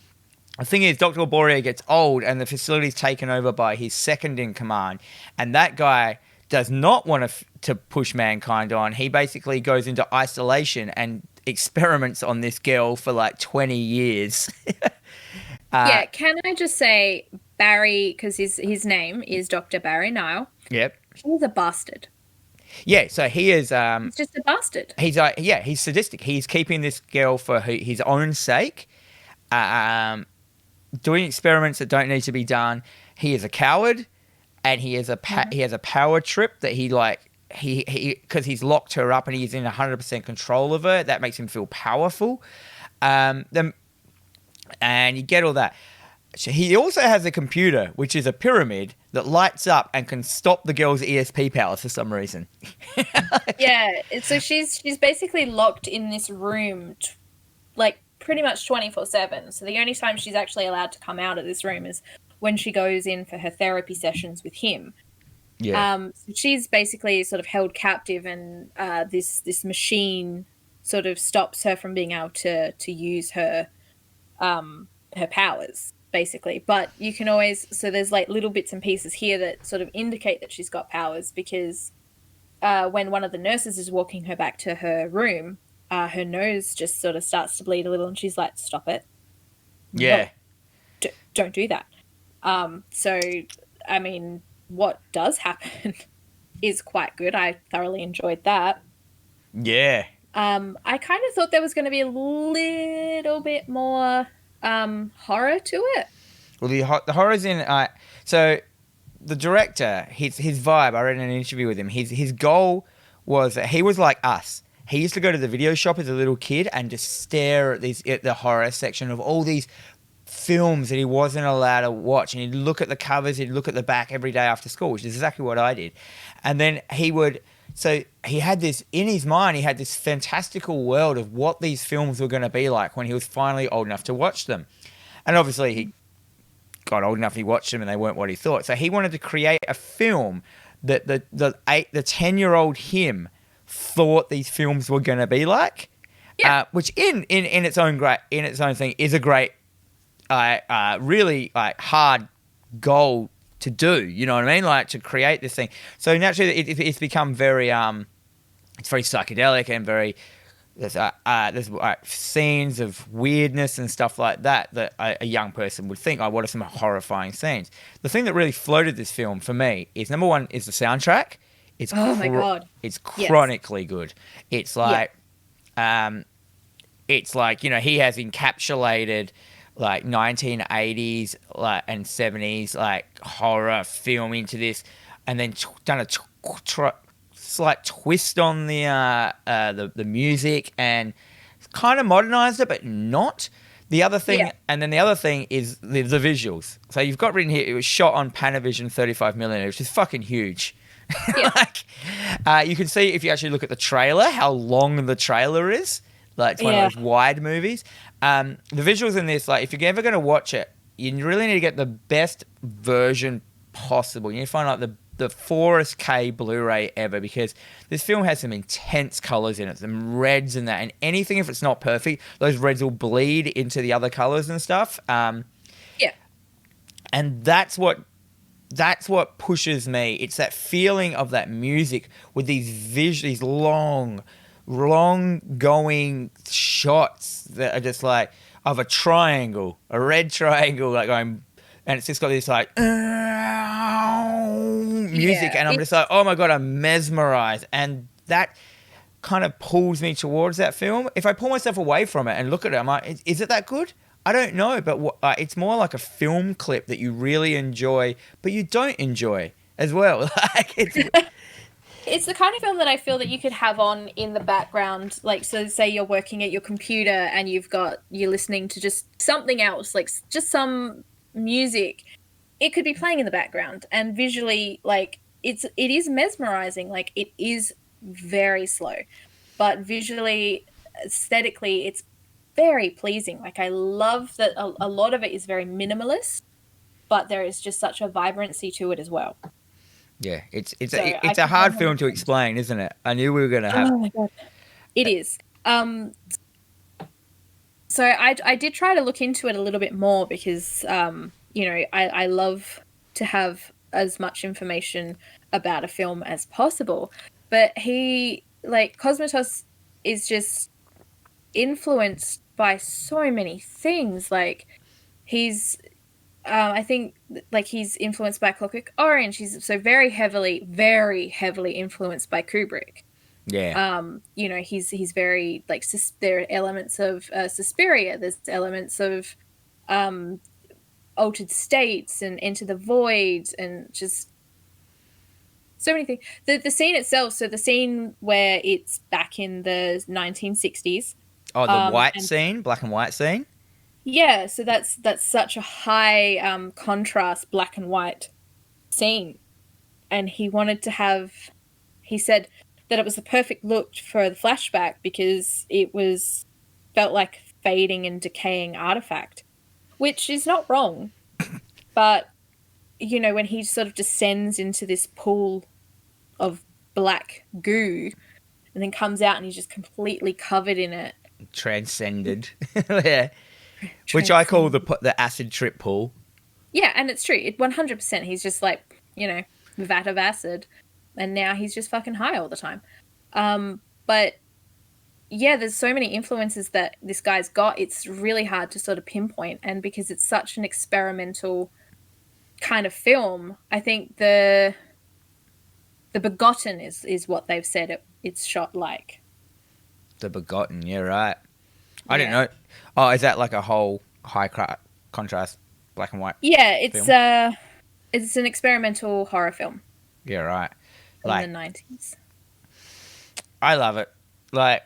The thing is, Dr. Arborea gets old and the facility is taken over by his second in command. And that guy does not want to push mankind on. He basically goes into isolation and experiments on this girl for like 20 years. Yeah, can I just say Barry, because his name is Dr. Barry Nile. Yep. He's a bastard. Yeah, so he is... He's just a bastard. He's he's sadistic. He's keeping this girl for his own sake. Doing experiments that don't need to be done. He is a coward, and he has a power trip that he because he's locked her up and he's in 100% control of her. That makes him feel powerful. And you get all that. So he also has a computer, which is a pyramid that lights up and can stop the girl's ESP powers for some reason. Yeah, so she's basically locked in this room, like, pretty much 24/7. So the only time she's actually allowed to come out of this room is when she goes in for her therapy sessions with him. Yeah. So she's basically sort of held captive, and this machine sort of stops her from being able to use her powers, basically. But you can always, so there's like little bits and pieces here that sort of indicate that she's got powers, because when one of the nurses is walking her back to her room, her nose just sort of starts to bleed a little, and she's like, "Stop it! Yeah. No, don't do that." So, I mean, what does happen is quite good. I thoroughly enjoyed that. Yeah. I kind of thought there was going to be a little bit more horror to it. Well, the horrors in so the director, his vibe. I read in an interview with him. His goal was that he was like us. He used to go to the video shop as a little kid and just stare at the horror section of all these films that he wasn't allowed to watch, and he'd look at the covers, he'd look at the back every day after school, which is exactly what I did. And then he would. So he had this in his mind. He had this fantastical world of what these films were going to be like when he was finally old enough to watch them. And obviously, he got old enough, he watched them, and they weren't what he thought. So he wanted to create a film that the 10-year-old him thought these films were going to be like. Yeah. Which in its own thing is a great, really like hard goal to do. You know what I mean? Like to create this thing. So naturally, it's become very it's very psychedelic and very there's scenes of weirdness and stuff like that a young person would think, oh, what are some horrifying scenes? The thing that really floated this film for me is, number one, is the soundtrack. It's my God. It's chronically good. It's like, it's like, you know, he has encapsulated like 1980s and 70s like horror film into this, and then done a slight twist on the music and kind of modernized it, but not. The other thing, and then the other thing is the visuals. So you've got written here, it was shot on Panavision 35mm, which is fucking huge. Yeah. Like, you can see if you actually look at the trailer, how long the trailer is. Like, it's one of those wide movies. The visuals in this, like, if you're ever going to watch it, you really need to get the best version possible. You need to find like the 4K Blu-ray ever, because this film has some intense colors in it, some reds and that, and anything, if it's not perfect, those reds will bleed into the other colors and stuff. And that's what pushes me. It's that feeling of that music with these long going shots that are just like of a triangle, a red triangle, like going, and it's just got this like music, and I'm just like, oh my God, I'm mesmerized. And that kind of pulls me towards that film. If I pull myself away from it and look at it, I'm like, is it that good? I don't know, but it's more like a film clip that you really enjoy, but you don't enjoy as well. Like It's the kind of film that I feel that you could have on in the background. Like, so say you're working at your computer and you're listening to just something else, like just some music. It could be playing in the background, and visually, like, it is mesmerizing. Like, it is very slow, but visually, aesthetically, it's very pleasing. Like, I love that a lot of it is very minimalist, but there is just such a vibrancy to it as well. Yeah, it's a hard film to explain, isn't it? I knew we were going to have. Oh my God, it is. So I did try to look into it a little bit more because you know, I love to have as much information about a film as possible. But Cosmatos is just influenced by so many things. Like, he's, I think, like, he's influenced by Clockwork Orange. He's so very heavily influenced by Kubrick. Yeah. You know, he's very, like, there are elements of Suspiria. There's elements of Altered States and Enter the Void, and just so many things. The scene itself, so the scene where it's back in the 1960s. Oh, the white scene, black and white scene? Yeah, so that's such a high contrast black and white scene. And he said that it was the perfect look for the flashback because it felt like fading and decaying artifact, which is not wrong. But, you know, when he sort of descends into this pool of black goo and then comes out and he's just completely covered in it. Transcended. Yeah. Which I call the acid trip pool. Yeah, and it's true. 100%. He's just like, you know, vat of acid. And now he's just fucking high all the time. But yeah, there's so many influences that this guy's got. It's really hard to sort of pinpoint. And because it's such an experimental kind of film, I think the Begotten is what they've said it's shot like. The Begotten, yeah, right. I didn't Yeah. know. Oh, is that like a whole contrast black and white Yeah, film? it's an experimental horror film Yeah, right. from the Like, 90s. I love it. Like,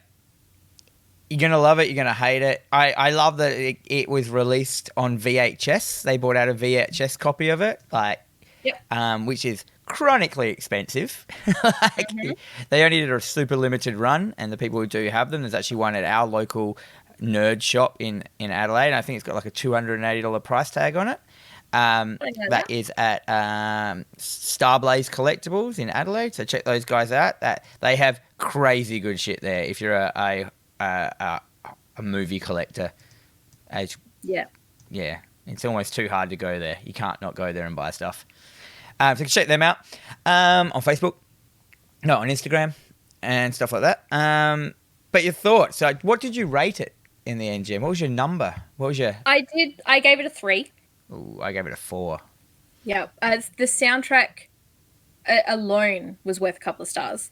you're going to love it. You're going to hate it. I love that it was released on VHS. They brought out a VHS copy of it, like, Yep. which is chronically expensive. Like, Mhm. they only did a super limited run, and the people who do have them, there's actually one at our local nerd shop in Adelaide. And I think it's got like a $280 price tag on it. Something like That is at Starblaze Collectibles in Adelaide. So check those guys out. That they have crazy good shit there. If you're a movie collector, as Yeah. yeah, it's almost too hard to go there. You can't not go there and buy stuff. So check them out on Facebook, no, on Instagram and stuff like that. But your thoughts? So what did you rate it in the end, Jim? What was your number? What was your? I gave it a 3. Ooh, I gave it a 4. Yeah. The soundtrack alone was worth a couple of stars.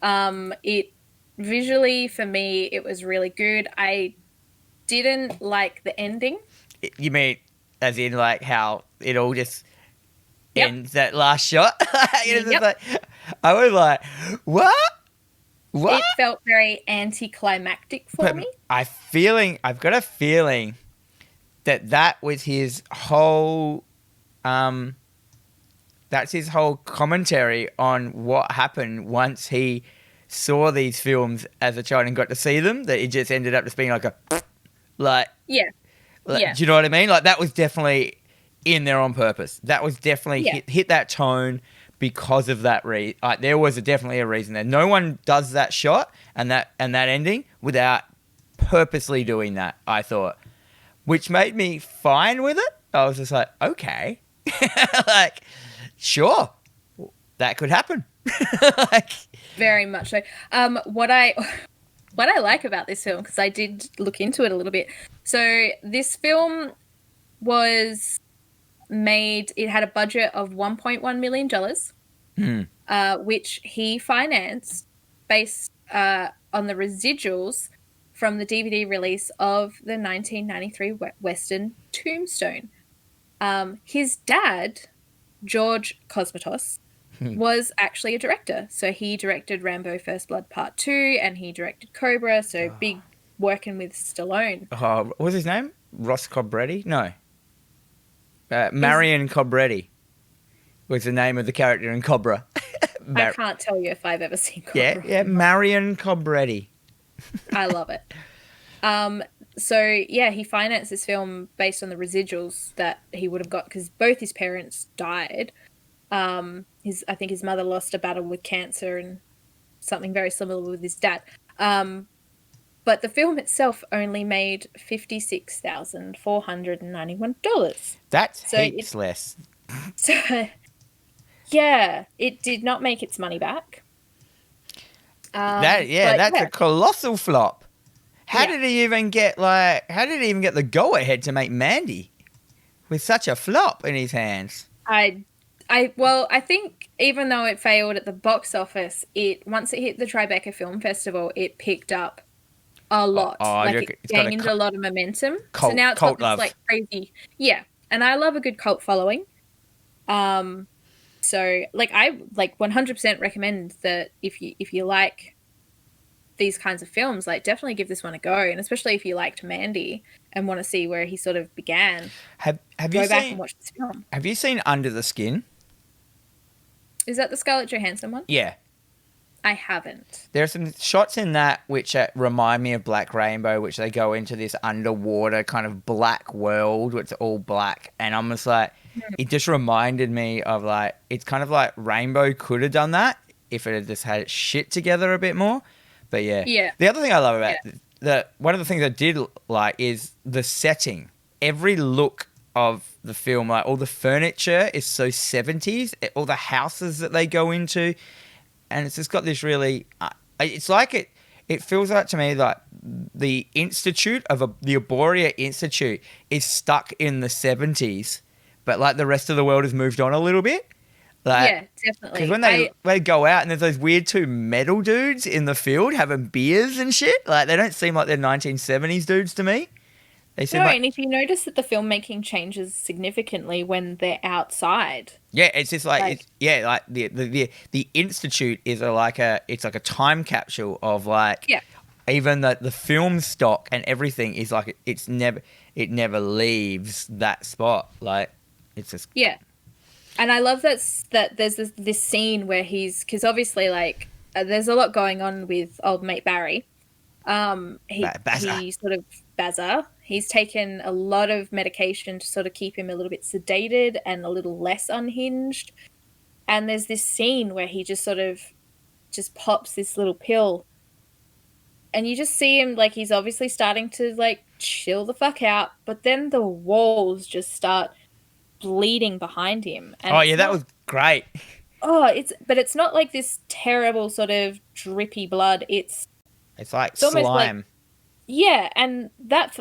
It visually for me it was really good. I didn't like the ending. You mean as in like how it all just Yep. ends that last shot? It's just Yep. like, I was like, what? What? It felt very anticlimactic for But me. I've got a feeling that was his whole that's his whole commentary on what happened once he saw these films as a child and got to see them, that it just ended up just being like a like, Yeah. Yeah. do you know what I mean? Like, that was definitely in there on purpose. That was definitely Yeah. hit that tone because of that like, there was definitely a reason there. No one does that shot and that ending without purposely doing that, I thought, which made me fine with it. I was just like, okay, like, sure, that could happen. Like, Very much so. What I what I like about this film, because I did look into it a little bit. So this film was made. It had a budget of $1.1 million, which he financed based on the residuals from the DVD release of the 1993 Western Tombstone. His dad, George Cosmatos, was actually a director. So he directed Rambo First Blood Part 2 and he directed Cobra, so big working with Stallone. what was his name? Ross Cobretti? No. Marion Cobretti was the name of the character in Cobra. I can't tell you if I've ever seen Cobra. Yeah, Marion Cobretti. I love it. So yeah, he financed this film based on the residuals that he would have got because both his parents died. I think his mother lost a battle with cancer and something very similar with his dad. But the film itself only made $56,491. That's heaps less. So yeah, it did not make its money back. That's a colossal flop. How did he even get the go ahead to make Mandy with such a flop in his hands? I think even though it failed at the box office, once it hit the Tribeca Film Festival, it picked up a lot. It gained a lot of momentum. So now it's got this like crazy, and I love a good cult following. So like I 100% recommend that if you like these kinds of films, like definitely give this one a go, and especially if you liked Mandy and want to see where he sort of began. Have you go back and watch this film. Have you seen Under the Skin? Is that the Scarlett Johansson one? Yeah. I haven't. There are some shots in that which remind me of Black Rainbow, which they go into this underwater kind of black world where it's all black. And I'm just like, it just reminded me of like, it's kind of like Rainbow could have done that if it had just had its shit together a bit more. But yeah. The other thing I love about one of the things I did like is the setting. Every look of the film, like all the furniture is so 70s, all the houses that they go into. And it's just got this really, it's like it feels like to me like the Institute of the Arboria Institute is stuck in the 70s, but like the rest of the world has moved on a little bit. Like, Yeah, definitely. because when they go out and there's those weird two metal dudes in the field having beers and shit, like they don't seem like they're 1970s dudes to me. They seem No, like, and if you notice that the filmmaking changes significantly when they're outside. yeah, it's just like, like the institute is it's like a time capsule of like, Yeah. even the film stock and everything is like it never leaves that spot. Like it's just Yeah. And I love that there's this scene where because obviously like there's a lot going on with old mate Barry. He sort of Bazza. He's taken a lot of medication to sort of keep him a little bit sedated and a little less unhinged. And there's this scene where he just sort of just pops this little pill, and you just see him like he's obviously starting to like chill the fuck out, but then the walls just start bleeding behind him. And oh yeah, that was great. Oh, it's not like this terrible sort of drippy blood. It's like almost slime. like, yeah, and that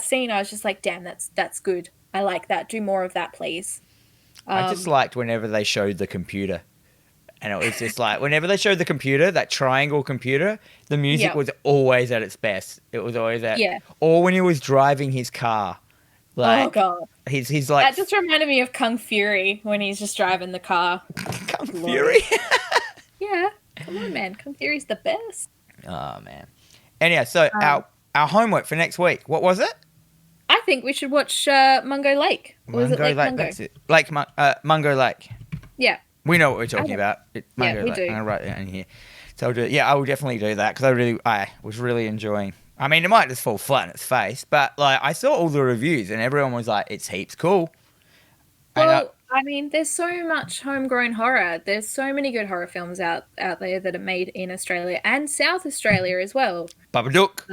scene, I was just like, damn, that's good. I like that. Do more of that, please. I just liked whenever they showed the computer. And it was just like, whenever they showed the computer, that triangle computer, the music was always at its best. It was always at... Yeah. Or when he was driving his car. Like, oh, God. He's like... That just reminded me of Kung Fury when he's just driving the car. Kung Fury? Yeah. Come on, man. Kung Fury's the best. Oh, man. Anyhow, so our homework for next week, what was it? I think we should watch Mungo Lake. Or was it Lake Mungo? That's it. Mungo Lake. Yeah. We know what we're talking about. Yeah, we do. I'm going to write it in here. So I'll do it. Yeah, I will definitely do that because I was really enjoying. I mean, it might just fall flat in its face, but like I saw all the reviews and everyone was like, "It's heaps cool." Well, I mean, there's so much homegrown horror. There's so many good horror films out there that are made in Australia and South Australia as well. Babadook.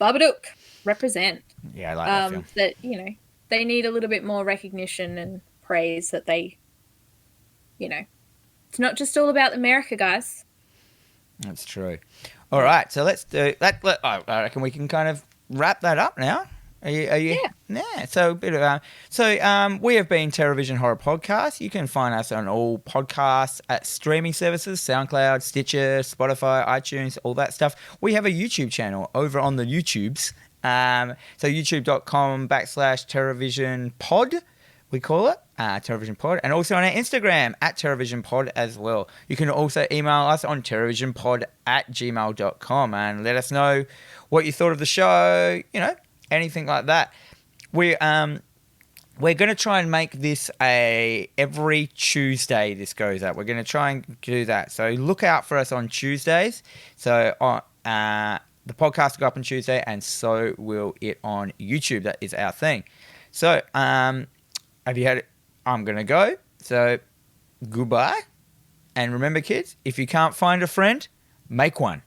Babadook, represent. Yeah, I like that film. That they need a little bit more recognition and praise that they. It's not just all about America, guys. That's true. All right, so let's do that. I reckon we can kind of wrap that up now. Are you? Yeah. So a bit of we have been TerrorVision Horror Podcast. You can find us on all podcasts at streaming services: SoundCloud, Stitcher, Spotify, iTunes, all that stuff. We have a YouTube channel over on the YouTubes. So youtube.com/TerrorVision Pod. We call it TerrorVision Pod, and also on our Instagram at TerrorVision Pod as well. You can also email us on TerrorVisionPod@gmail.com and let us know what you thought of the show. Anything like that. We're going to try and make this every Tuesday. This goes up. We're going to try and do that. So look out for us on Tuesdays. So the podcast will go up on Tuesday, and so will it on YouTube. That is our thing. So have you had it? I'm going to go. So goodbye. And remember, kids, if you can't find a friend, make one.